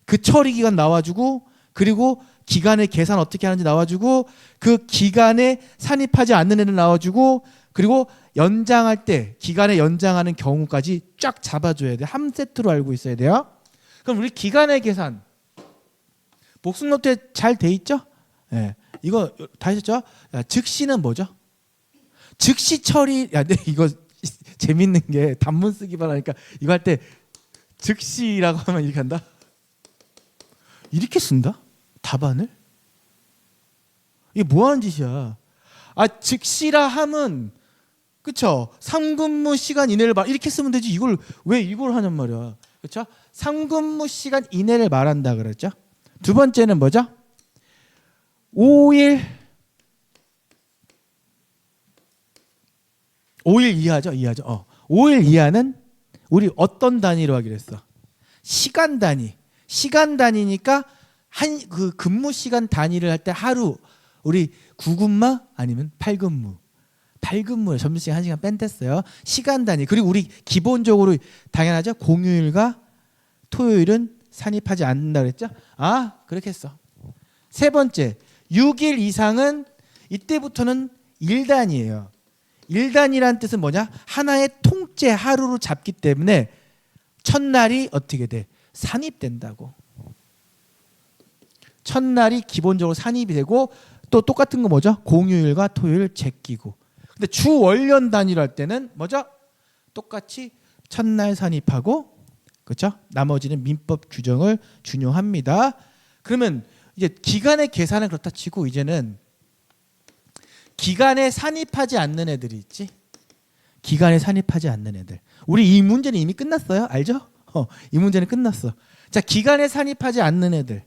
그 처리 기간 나와주고, 그리고 기간의 계산 어떻게 하는지 나와주고, 그 기간에 산입하지 않는 애를 나와주고, 그리고 연장할 때 기간에 연장하는 경우까지 쫙 잡아줘야 돼. 한 세트로 알고 있어야 돼요. 그럼 우리 기간의 계산 복습 노트에 잘 돼 있죠? 네. 이거 다 하셨죠? 즉시는 뭐죠? 즉시 처리. 근데 이거 재밌는 게 단문 쓰기만 하니까 이거 할 때 즉시라고 하면 이렇게 한다. 이렇게 쓴다? 답안을? 이게 뭐 하는 짓이야? 즉시라 함은, 그쵸? 3근무 시간 이내를 이렇게 쓰면 되지. 이걸 왜 이걸 하냔 말이야. 그쵸? 3근무 시간 이내를 말한다 그랬죠? 두 번째는 뭐죠? 5일 이하죠. 5일 이하는 우리 어떤 단위로 하기로 했어? 시간 단위. 시간 단위니까 그 근무 시간 단위를 할 때 하루 우리 9근무 아니면 8근무. 8근무에 점심시간 1시간 뺀댔어요. 시간 단위. 그리고 우리 기본적으로 당연하죠. 공휴일과 토요일은 산입하지 않는다 그랬죠? 그렇게 했어. 세 번째, 6일 이상은 이때부터는 일단이에요. 일단이란 뜻은 뭐냐? 하나의 통째 하루로 잡기 때문에 첫날이 어떻게 돼? 산입된다고. 첫날이 기본적으로 산입이 되고, 또 똑같은 거 뭐죠? 공휴일과 토요일 제끼고. 근데 주 월련 단위로 할 때는 뭐죠? 똑같이 첫날 산입하고, 그렇죠? 나머지는 민법 규정을 준용합니다. 그러면 이제 기간의 계산은 그렇다 치고, 이제는 기간에 산입하지 않는 애들이 있지. 기간에 산입하지 않는 애들. 우리 이 문제는 이미 끝났어요. 알죠? 이 문제는 끝났어. 자, 기간에 산입하지 않는 애들.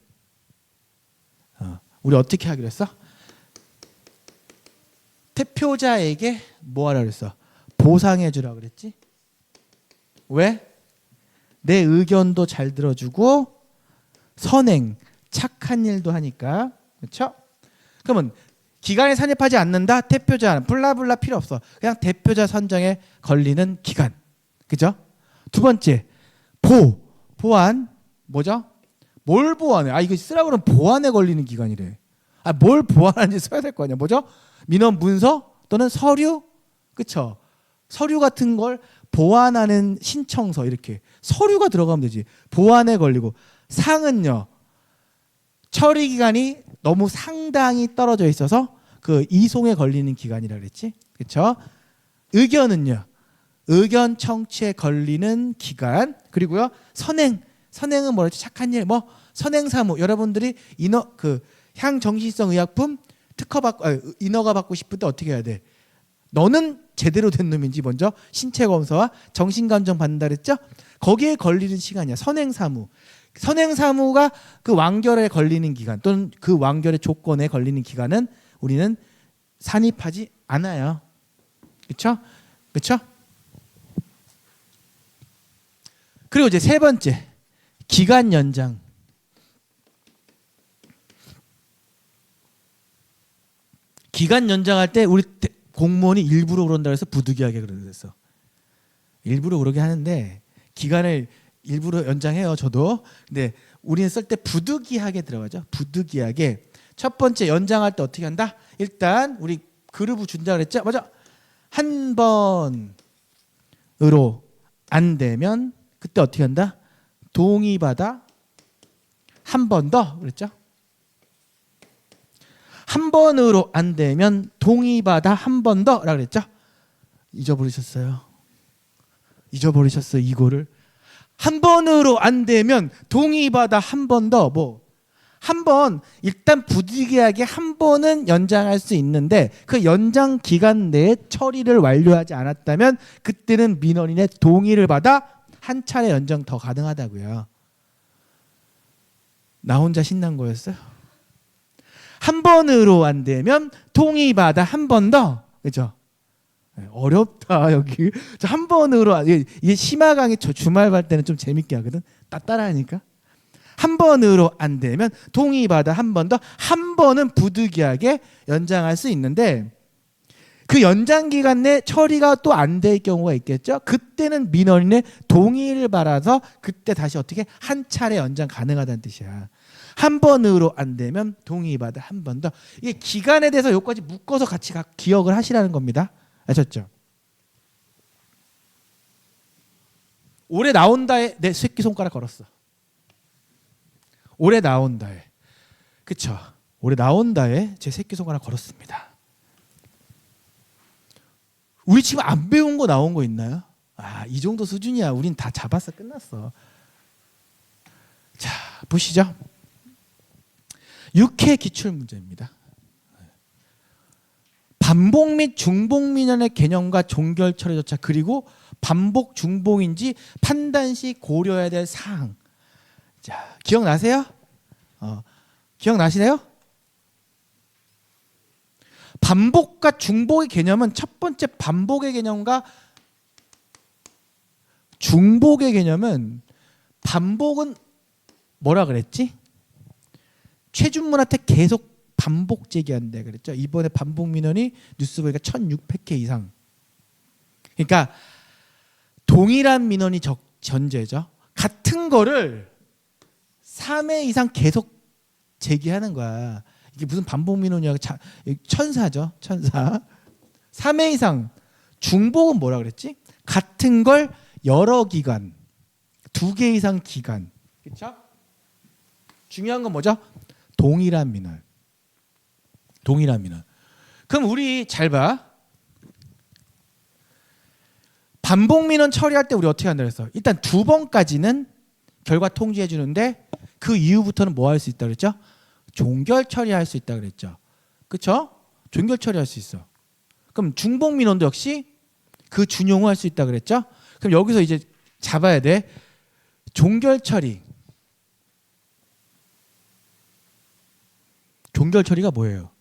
우리 어떻게 하기로 했어? 대표자에게 뭐 하라 그랬어? 보상해 주라 그랬지? 왜? 내 의견도 잘 선행, 착한 일도 하니까. 그렇죠? 그러면 기간에 산입하지 않는다. 대표자 블라블라 필요 없어. 그냥 대표자 선정에 걸리는 기간. 그죠? 두 번째 보안 뭐죠? 뭘 보완해? 이거 쓰라고 그러면 보완에 걸리는 기간이래. 뭘 보완하는지 써야 될 거 아니야. 뭐죠? 민원 문서 또는 서류, 그쵸? 서류 같은 걸 보완하는 신청서 이렇게 서류가 들어가면 되지. 보완에 걸리고 상은요. 처리 기간이 너무 상당히 떨어져 있어서 그 이송에 걸리는 기간이라 그랬지. 그쵸? 의견은요. 의견 청취에 걸리는 기간. 그리고요. 선행은 뭐랬지? 착한 일, 뭐 선행사무. 여러분들이 향정신성 의약품 인허가 받고 싶을 때 어떻게 해야 돼? 너는 제대로 된 놈인지 먼저 신체 검사와 정신감정 받는다 그랬죠? 거기에 걸리는 시간이야. 선행사무가 그 완결에 걸리는 기간 또는 그 완결의 조건에 걸리는 기간은 우리는 산입하지 않아요. 그렇죠? 그렇죠? 그리고 이제 세 번째 기간 연장. 기간 연장할 때 우리 공무원이 일부러 그런다 해서 부득이하게 그랬어. 일부러 그러게 하는데 기간을 일부러 연장해요. 저도. 근데 우리는 쓸 때 부득이하게 들어가죠. 부득이하게. 첫 번째 연장할 때 어떻게 한다? 일단 우리 그루브 준다 그랬죠? 맞아. 한 번으로 안 되면 그때 어떻게 한다? 동의받아 한 번 더 그랬죠? 한 번으로 안 되면 동의받아 한 번 더라 그랬죠? 잊어버리셨어요. 이거를. 한 번으로 안 되면 동의받아 한 번 더 한 번 일단 부득이하게 한 번은 연장할 수 있는데 그 연장 기간 내에 처리를 완료하지 않았다면 그때는 민원인의 동의를 받아 한 차례 연장 더 가능하다고요. 나 혼자 신난 거였어요? 한 번으로 안 되면 동의받아 한 번 더. 그죠? 어렵다 여기. 한 번으로 이게 심화 강의 주말 갈 때는 좀 재밌게 하거든. 따라하니까. 한 번으로 안 되면 동의받아 한 번 더. 한 번은 부득이하게 연장할 수 있는데 그 연장 기간 내 처리가 또 안 될 경우가 있겠죠. 그때는 민원인의 동의를 받아서 그때 다시 어떻게 한 차례 연장 가능하다는 뜻이야. 한 번으로 안 되면 동의받아 한 번 더. 이게 기간에 대해서 여기까지 묶어서 같이 기억을 하시라는 겁니다. 아셨죠? 올해 나온다에 내 새끼손가락 걸었어. 올해 나온다에. 그쵸? 올해 나온다에 제 새끼손가락 걸었습니다. 우리 지금 안 배운 거 나온 거 있나요? 이 정도 수준이야. 우린 다 잡았어. 끝났어. 자, 보시죠. 6회 기출 문제입니다. 반복 및 중복 민원의 개념과 종결 처리 절차 그리고 반복 중복인지 판단 시 고려해야 될 사항. 자, 기억나세요? 기억나시나요? 반복과 중복의 개념은 첫 번째 반복의 개념과 중복의 개념은 반복은 뭐라 그랬지? 최준문한테 계속 반복 제기한다 그랬죠. 이번에 반복 민원이 뉴스 보니까 1600회 이상. 그러니까 동일한 민원이 전제죠. 같은 거를 3회 이상 계속 제기하는 거야. 이게 무슨 반복 민원이야. 천사죠. 천사. 3회 이상. 중복은 뭐라 그랬지? 같은 걸 여러 기간. 2개 이상 기간. 그렇죠? 중요한 건 뭐죠? 동일한 민원. 동일한 민원. 그럼 우리 잘 봐. 반복 민원 처리할 때 우리 어떻게 한다 그랬어? 일단 2번까지는 결과 통지해 주는데 그 이후부터는 뭐 할 수 있다 그랬죠? 종결 처리할 수 있다 그랬죠. 그렇죠? 종결 처리할 수 있어. 그럼 중복 민원도 역시 그 준용을 할 수 있다 그랬죠? 그럼 여기서 이제 잡아야 돼. 종결 처리. 종결 처리가 뭐예요?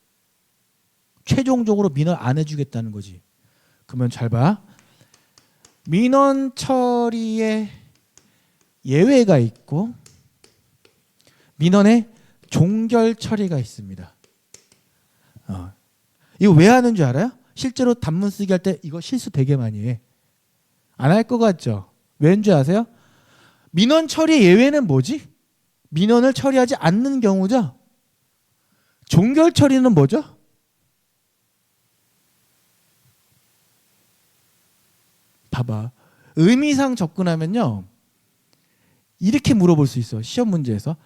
최종적으로 민원 안 해주겠다는 거지. 그러면 잘 봐. 민원 처리에 예외가 있고 민원에 종결 처리가 있습니다. 이거 왜 하는 줄 알아요? 실제로 단문 쓰기 할 때 이거 실수 되게 많이 해. 안 할 것 같죠? 왜인 줄 아세요? 민원 처리 예외는 뭐지? 민원을 처리하지 않는 경우죠. 종결 처리는 뭐죠? 봐봐. 의미상 접근하면요. 이렇게 물어볼 수 있어. 시험 문제에서.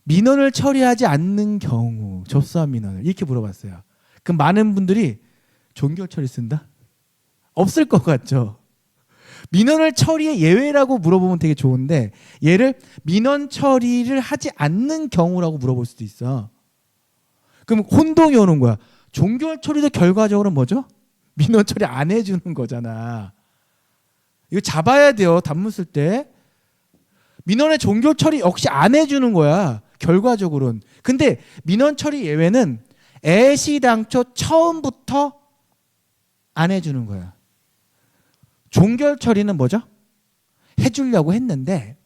민원을 처리하지 않는 경우, 접수한 민원을 이렇게 물어봤어요. 그럼 많은 분들이 종결 처리 쓴다? 없을 것 같죠? 민원을 처리의 예외라고 물어보면 되게 좋은데 얘를 민원 처리를 하지 않는 경우라고 물어볼 수도 있어. 그럼 혼동이 오는 거야. 종결 처리도 결과적으로 뭐죠? 민원 처리 안 해주는 거잖아. 이거 잡아야 돼요. 단문 쓸 때. 민원의 종결 처리 역시 안 해주는 거야. 결과적으로는. 근데 민원 처리 예외는 애시당초 처음부터 안 해주는 거야. 종결 처리는 뭐죠? 해주려고 했는데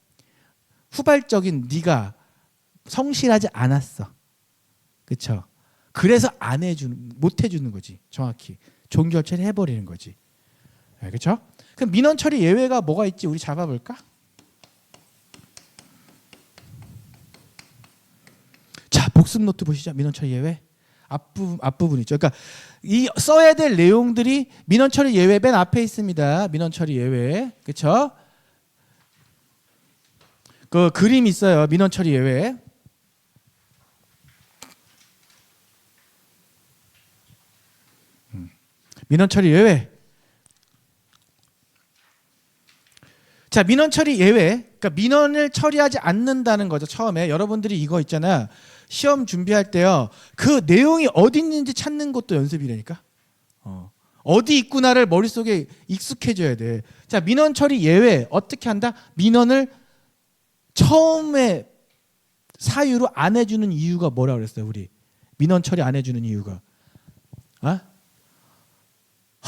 후발적인 네가 성실하지 않았어. 그렇죠? 그래서 안 해주는, 못 해주는 거지. 정확히 종결 처리 해버리는 거지. 네, 그렇죠? 그럼 민원 처리 예외가 뭐가 있지? 우리 잡아볼까? 자, 복습 노트 보시죠. 민원 처리 예외 앞부분 있죠. 그러니까 이 써야 될 내용들이 민원 처리 예외 맨 앞에 있습니다. 민원 처리 예외, 그렇죠? 그 그림 있어요. 민원 처리 예외. 민원 처리 예외. 자, 민원 처리 예외. 그러니까 민원을 처리하지 않는다는 거죠. 처음에 여러분들이 이거 있잖아. 시험 준비할 때요. 그 내용이 어디 있는지 찾는 것도 연습이라니까. 어디 있구나를 머릿속에 익숙해져야 돼. 자, 민원 처리 예외 어떻게 한다? 민원을 처음에 사유로 안 해주는 이유가 뭐라 그랬어요? 우리 민원 처리 안 해주는 이유가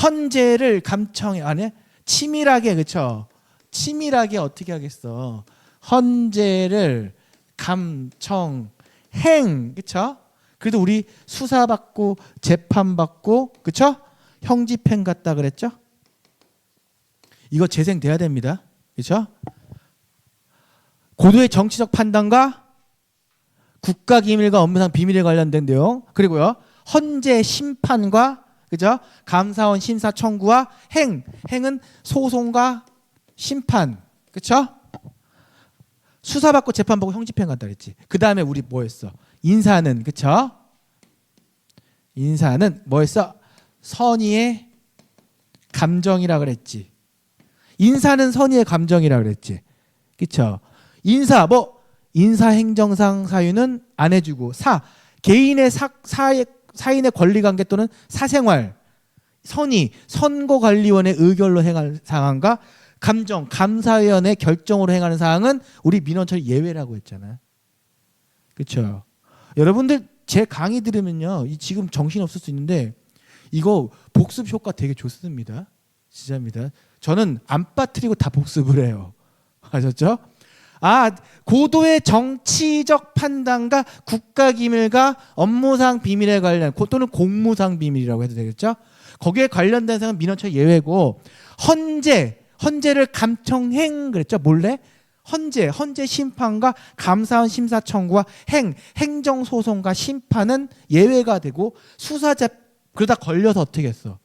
헌재를 감청 안에 치밀하게, 그렇죠? 치밀하게 어떻게 하겠어? 헌재를 감청행, 그렇죠? 그래도 우리 수사받고 재판받고, 그렇죠? 형집행 같다 그랬죠? 이거 재생돼야 됩니다. 그렇죠? 고도의 정치적 판단과 국가기밀과 업무상 비밀에 관련된 내용, 그리고요 헌재 심판과, 그죠? 감사원 심사 청구와 행은 소송과 심판, 그렇죠? 수사받고 재판받고 형집행 간다 그랬지. 그 다음에 우리 뭐했어? 인사는, 그렇죠? 인사는 뭐했어? 선의의 감정이라 그랬지. 인사는 선의의 감정이라 그랬지, 그렇죠? 인사 인사행정상 사유는 안 해주고 개인의 사인의 권리관계 또는 사생활, 선의, 선거관리원의 의결로 행할 사항과 감사위원회 결정으로 행하는 사항은 우리 민원처리 예외라고 했잖아요. 그렇죠? 여러분들 제 강의 들으면요, 지금 정신 없을 수 있는데 이거 복습 효과 되게 좋습니다. 진짜입니다. 저는 안 빠뜨리고 다 복습을 해요. 아셨죠? 고도의 정치적 판단과 국가기밀과 업무상 비밀에 관련, 또는 공무상 비밀이라고 해도 되겠죠? 거기에 관련된 사항은 민원처리 예외고, 헌재를 감청행 그랬죠? 몰래? 헌재 심판과 감사원 심사 청구와 행정소송과 심판은 예외가 되고, 그러다 걸려서 어떻게 했어?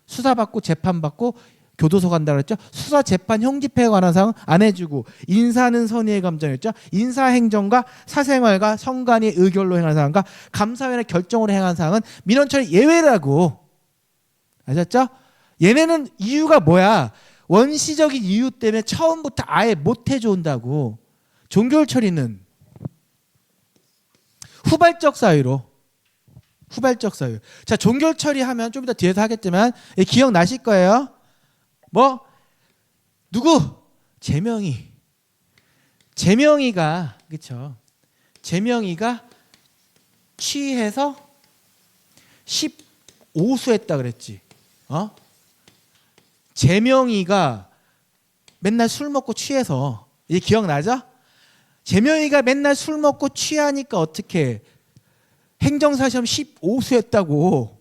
수사받고 재판받고 교도소 간다 그랬죠? 수사, 재판, 형집행에 관한 사항 안 해주고, 인사는 선의의 감정이었죠? 인사행정과 사생활과 선관위 의결로 행하는 사항과 감사위원회 결정으로 행하는 사항은 민원처리 예외라고. 아셨죠? 얘네는 이유가 뭐야? 원시적인 이유 때문에 처음부터 아예 못 해준다고. 종결 처리는 후발적 사유로. 자, 종결 처리하면 좀 이따 뒤에서 하겠지만 기억나실 거예요. 누구? 재명이가, 그렇죠? 재명이가 취해서 15수했다 그랬지. 재명이가 맨날 술 먹고 취해서, 이제 기억나죠? 재명이가 맨날 술 먹고 취하니까 어떻게 행정사시험 15수했다고.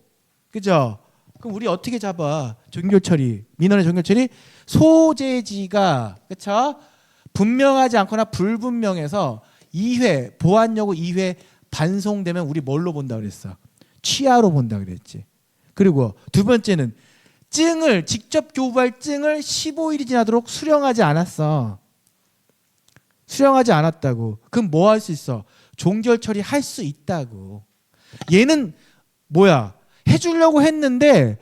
그죠? 그럼 우리 어떻게 잡아? 종결 처리. 민원의 종결 처리. 소재지가 그쵸? 분명하지 않거나 불분명해서 2회 보완 요구 2회 반송되면 우리 뭘로 본다 그랬어? 취하로 본다 그랬지. 그리고 두 번째는 증을 직접 교부할 증을 15일이 지나도록 수령하지 않았어. 수령하지 않았다고. 그럼 뭐 할 수 있어? 종결 처리할 수 있다고. 얘는 뭐야? 해주려고 했는데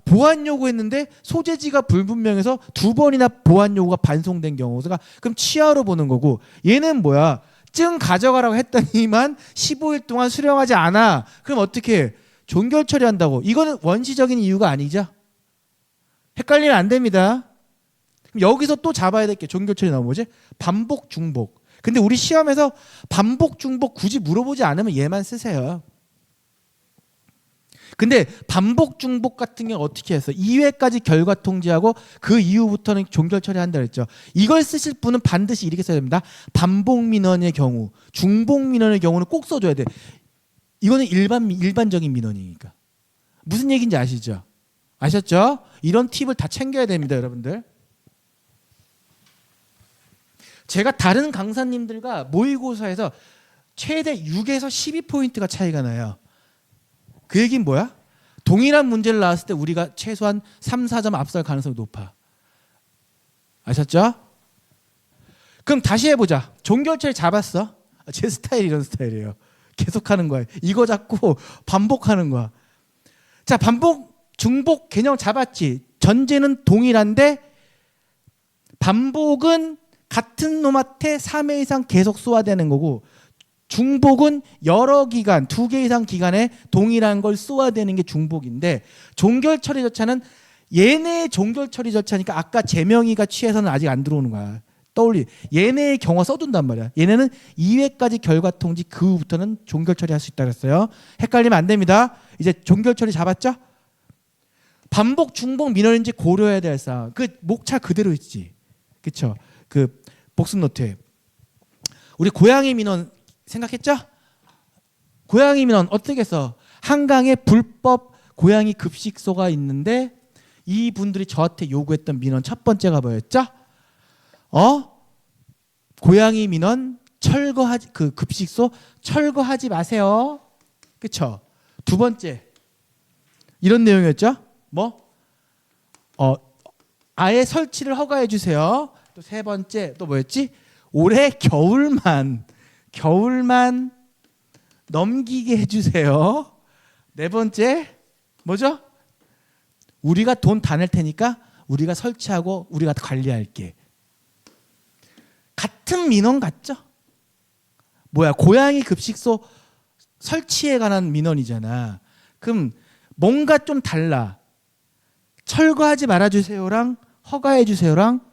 보완 요구했는데 소재지가 불분명해서 2번이나 보완 요구가 반송된 경우가 그럼 취하로 보는 거고, 얘는 뭐야? 증 가져가라고 했더니만 15일 동안 수령하지 않아. 그럼 어떻게 해? 종결 처리한다고. 이거는 원시적인 이유가 아니죠. 헷갈리면 안 됩니다. 그럼 여기서 또 잡아야 될 게 종결 처리 나오면 뭐지? 반복 중복. 근데 우리 시험에서 반복 중복 굳이 물어보지 않으면 얘만 쓰세요. 근데 반복 중복 같은 경우 어떻게 해서 2회까지 결과 통지하고 그 이후부터는 종결 처리한다 그랬죠. 이걸 쓰실 분은 반드시 이렇게 써야 됩니다. 반복 민원의 경우, 중복 민원의 경우는 꼭 써줘야 돼. 이거는 일반적인 민원이니까. 무슨 얘기인지 아시죠? 아셨죠? 이런 팁을 다 챙겨야 됩니다, 여러분들. 제가 다른 강사님들과 모의고사에서 최대 6에서 12포인트가 차이가 나요. 그 얘기는 뭐야? 동일한 문제를 나왔을 때 우리가 최소한 3, 4점 앞설 가능성이 높아. 아셨죠? 그럼 다시 해보자. 종결처리 잡았어. 제 스타일이 이런 스타일이에요. 계속하는 거야. 이거 잡고 반복하는 거야. 자, 반복, 중복 개념 잡았지. 전제는 동일한데 반복은 같은 놈한테 3회 이상 계속 쏘아대는 거고, 중복은 여러 기간, 2개 이상 기간에 동일한 걸 쏘아대는 게 중복인데, 종결 처리 절차는 얘네의 종결 처리 절차니까 아까 재명이가 취해서는 아직 안 들어오는 거야. 얘네의 경우 써둔단 말이야. 얘네는 2회까지 결과 통지, 그 후부터는 종결 처리할 수 있다고 했어요. 헷갈리면 안 됩니다. 이제 종결 처리 잡았죠? 반복 중복 민원인지 고려해야 될 사항. 그 목차 그대로 있지. 그렇죠? 그 복습 노트에 우리 고양이 민원 생각했죠? 고양이 민원 어떻게 써? 한강에 불법 고양이 급식소가 있는데 이분들이 저한테 요구했던 민원 첫 번째가 뭐였죠? 고양이 민원 철거하지, 그 급식소 철거하지 마세요. 그렇죠? 두 번째 이런 내용이었죠? 아예 설치를 허가해 주세요. 또 세 번째 또 뭐였지? 올해 겨울만 넘기게 해주세요. 네 번째 뭐죠? 우리가 돈 다 낼 테니까 우리가 설치하고 우리가 관리할게. 같은 민원 같죠? 뭐야, 고양이 급식소 설치에 관한 민원이잖아. 그럼 뭔가 좀 달라. 철거하지 말아주세요랑 허가해주세요랑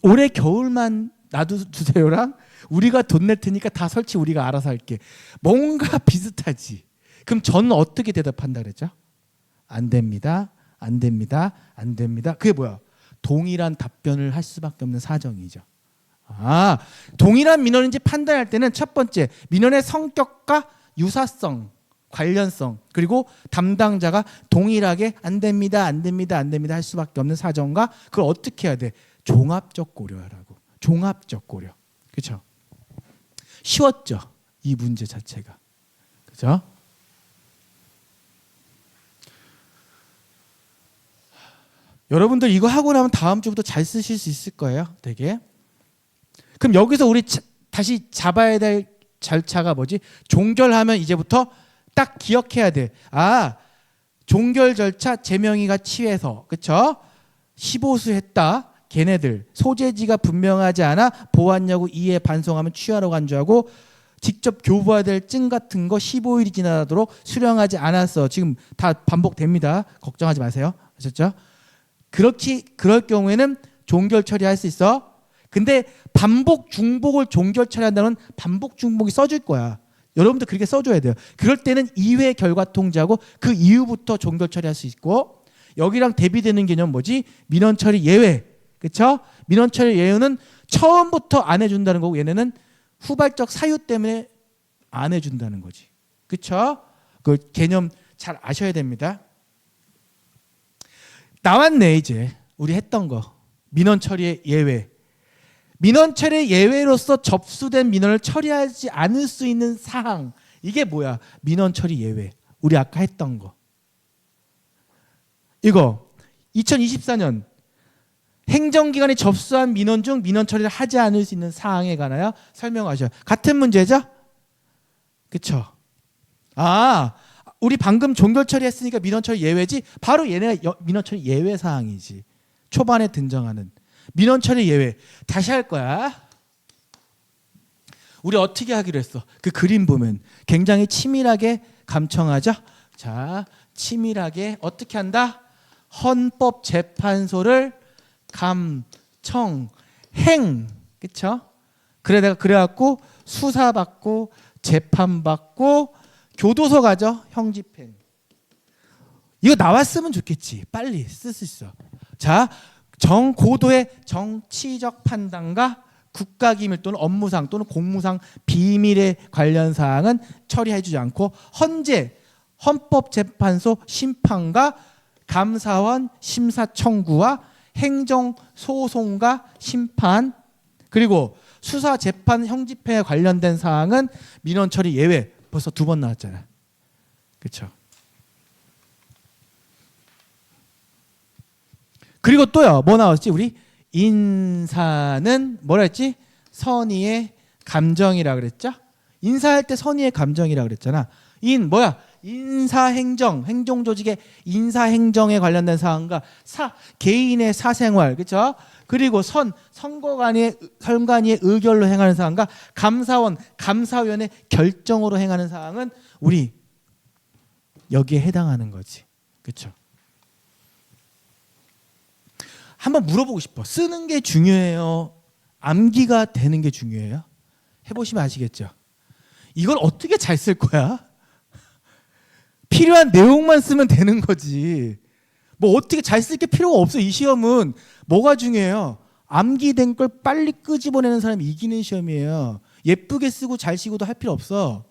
올해 겨울만 놔두세요랑 우리가 돈 낼 테니까 다 설치 우리가 알아서 할게. 뭔가 비슷하지. 그럼 저는 어떻게 대답한다 그랬죠? 안 됩니다. 안 됩니다. 안 됩니다. 그게 뭐야? 동일한 답변을 할 수밖에 없는 사정이죠. 동일한 민원인지 판단할 때는 첫 번째, 민원의 성격과 유사성, 관련성, 그리고 담당자가 동일하게 안 됩니다. 안 됩니다. 안 됩니다. 할 수밖에 없는 사정과 그걸 어떻게 해야 돼? 종합적 고려하라고. 종합적 고려. 그렇죠? 쉬웠죠? 이 문제 자체가. 그렇죠? 여러분들 이거 하고 나면 다음 주부터 잘 쓰실 수 있을 거예요. 되게. 그럼 여기서 우리 다시 잡아야 될 절차가 뭐지? 종결하면 이제부터 딱 기억해야 돼. 종결 절차 재명이가 취해서, 그렇죠? 15수 했다. 걔네들 소재지가 분명하지 않아 보완 여구 2회 반송하면 취하로 간주하고, 직접 교부해야 될 증 같은 거 15일이 지나도록 수령하지 않았어. 지금 다 반복됩니다. 걱정하지 마세요. 아셨죠? 그럴 경우에는 종결 처리할 수 있어. 근데 반복 중복을 종결 처리한다면 반복 중복이 써줄 거야. 여러분들 그렇게 써줘야 돼요. 그럴 때는 2회 결과 통지하고 그 이후부터 종결 처리할 수 있고, 여기랑 대비되는 개념 뭐지? 민원 처리 예외. 그렇죠? 민원 처리 예외는 처음부터 안 해준다는 거고, 얘네는 후발적 사유 때문에 안 해준다는 거지. 그렇죠? 그 개념 잘 아셔야 됩니다. 나왔네 이제 우리 했던 거 민원 처리의 예외. 민원 처리의 예외로서 접수된 민원을 처리하지 않을 수 있는 사항. 이게 뭐야? 민원 처리 예외. 우리 아까 했던 거. 이거 2024년 행정기관이 접수한 민원 중 민원 처리를 하지 않을 수 있는 사항에 관하여 설명하셔요. 같은 문제죠? 그쵸? 아, 우리 방금 종결 처리했으니까 민원 처리 예외지? 바로 얘네가 민원 처리 예외 사항이지. 초반에 등장하는 민원 처리 예외. 다시 할 거야. 우리 어떻게 하기로 했어? 그 그림 보면 굉장히 치밀하게 감청하죠? 자, 치밀하게 어떻게 한다? 헌법재판소를 감청행. 그쵸? 그래갖고 수사받고 재판받고 교도소 가죠. 형집행. 이거 나왔으면 좋겠지. 빨리 쓸 수 있어. 자, 고도의 정치적 판단과 국가기밀 또는 업무상 또는 공무상 비밀에 관련 사항은 처리해주지 않고 헌법재판소 심판과 감사원 심사 청구와 행정소송과 심판 그리고 수사 재판 형집행에 관련된 사항은 민원 처리 예외. 벌써 2번 나왔잖아. 그렇죠? 그리고 또요. 뭐 나왔지? 우리 인사는 뭐라 했지? 선의의 감정이라 그랬죠? 인사할 때 선의의 감정이라 그랬잖아. 인사행정, 행정조직의 인사행정에 관련된 사항과 개인의 사생활, 그렇죠? 그리고 선관위의 의결로 행하는 사항과 감사원, 감사위원회 결정으로 행하는 사항은 우리 여기에 해당하는 거지, 그렇죠? 한번 물어보고 싶어. 쓰는 게 중요해요? 암기가 되는 게 중요해요? 해보시면 아시겠죠? 이걸 어떻게 잘 쓸 거야? 필요한 내용만 쓰면 되는 거지. 뭐 어떻게 잘 쓸 게 필요가 없어. 이 시험은 뭐가 중요해요? 암기된 걸 빨리 끄집어내는 사람이 이기는 시험이에요. 예쁘게 쓰고 잘 쓰고도 할 필요 없어.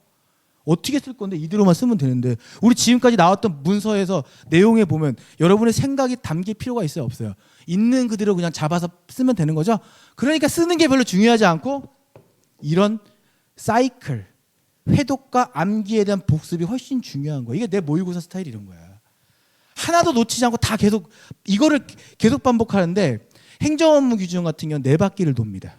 어떻게 쓸 건데 이대로만 쓰면 되는데. 우리 지금까지 나왔던 문서에서 내용에 보면 여러분의 생각이 담길 필요가 있어요, 없어요? 있는 그대로 그냥 잡아서 쓰면 되는 거죠. 그러니까 쓰는 게 별로 중요하지 않고 이런 사이클, 회독과 암기에 대한 복습이 훨씬 중요한 거야. 이게 내 모의고사 스타일이 이런 거야. 하나도 놓치지 않고 다 계속 이거를 계속 반복하는데 행정업무 규정 같은 경우는 4바퀴를 돕니다.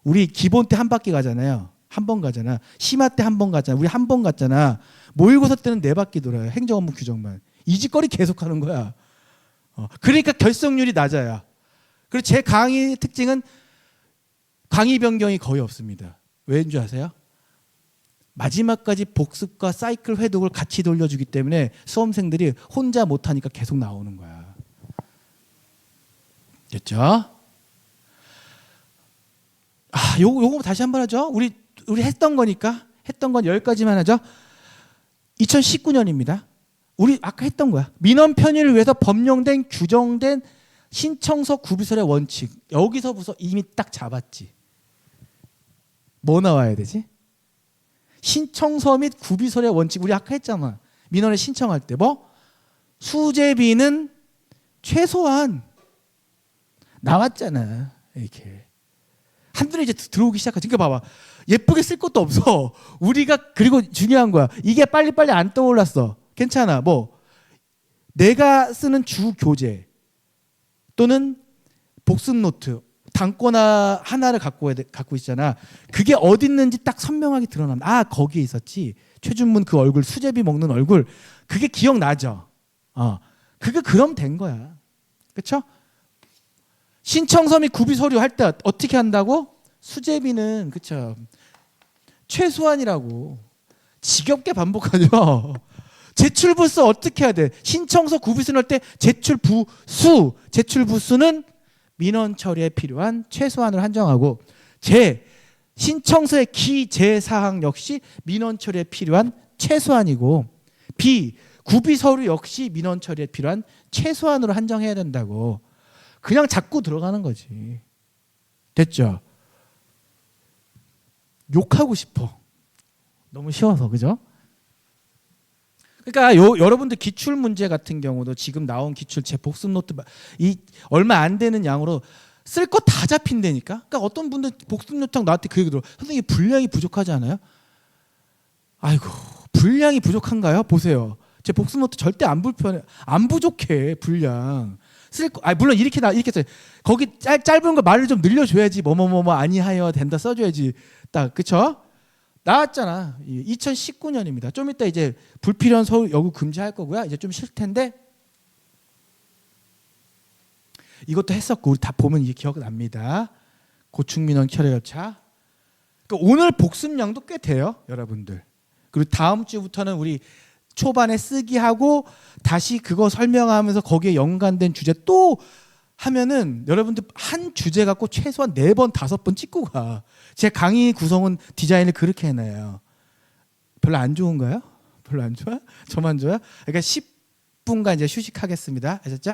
우리 기본 때 1바퀴 가잖아요. 한 번 가잖아. 심화 때 1번 가잖아. 우리 1번 갔잖아. 모의고사 때는 4바퀴 돌아요. 행정업무 규정만. 이 짓거리 계속 하는 거야. 그러니까 결석률이 낮아요. 그리고 제 강의 특징은 강의 변경이 거의 없습니다. 왜인 줄 아세요? 마지막까지 복습과 사이클 회독을 같이 돌려주기 때문에 수험생들이 혼자 못하니까 계속 나오는 거야. 됐죠? 요거 다시 한번 하죠. 우리 했던 거니까 했던 건 여기까지만 하죠. 2019년입니다. 우리 아까 했던 거야. 민원 편의를 위해서 법령된 규정된 신청서 구비설의 원칙. 여기서부터 이미 딱 잡았지. 뭐 나와야 되지? 신청서 및 구비설의 원칙. 우리 아까 했잖아. 민원을 신청할 때 뭐? 수재비는 최소한 나왔잖아. 이렇게. 한눈에 이제 들어오기 시작하지. 그러니까 봐봐. 예쁘게 쓸 것도 없어. 우리가 그리고 중요한 거야. 이게 빨리빨리 안 떠올랐어. 괜찮아. 뭐 내가 쓰는 주 교재 또는 복습 노트 단권 하나를 갖고 있잖아. 그게 어디 있는지 딱 선명하게 드러납니다. 아, 거기에 있었지. 최준문 그 얼굴, 수제비 먹는 얼굴. 그게 기억나죠? 그게 그럼 된 거야. 그렇죠? 신청서 및 구비 서류 할 때 어떻게 한다고? 수제비는 그렇죠. 최소한이라고. 지겹게 반복하죠. 제출부수 어떻게 해야 돼? 신청서 구비서 넣을 때 제출부수는 민원 처리에 필요한 최소한을 한정하고 신청서의 기재사항 역시 민원 처리에 필요한 최소한이고 구비 서류 역시 민원 처리에 필요한 최소한으로 한정해야 된다고. 그냥 자꾸 들어가는 거지. 됐죠? 욕하고 싶어. 너무 쉬워서, 그죠? 그러니까 여러분들 기출 문제 같은 경우도 지금 나온 기출 제 복습 노트 이 얼마 안 되는 양으로 쓸 거 다 잡힌다니까. 그러니까 어떤 분들 복습 노트장 나한테 그 얘기 들어. 선생님 분량이 부족하지 않아요? 아이고 분량이 부족한가요? 보세요. 제 복습 노트 절대 안 불편해, 안 부족해 분량. 쓸 거, 물론 이렇게 써요. 거기 짧은 거 말을 좀 늘려줘야지. 뭐뭐뭐뭐 아니하여 된다 써줘야지. 딱 그쵸? 나왔잖아. 2019년입니다. 좀 이따 이제 불필요한 서울 여고 금지할 거고요. 이제 좀 쉴 텐데 이것도 했었고 우리 다 보면 이게 기억납니다. 고충민원 철회열차. 그러니까 오늘 복습량도 꽤 돼요, 여러분들. 그리고 다음 주부터는 우리 초반에 쓰기 하고 다시 그거 설명하면서 거기에 연관된 주제 또 하면은 여러분들 한 주제 갖고 최소한 4번 5번 찍고 가. 제 강의 구성은 디자인을 그렇게 해놔요. 별로 안 좋은가요? 별로 안 좋아? 저만 좋아? 그러니까 10분간 이제 휴식하겠습니다. 아셨죠?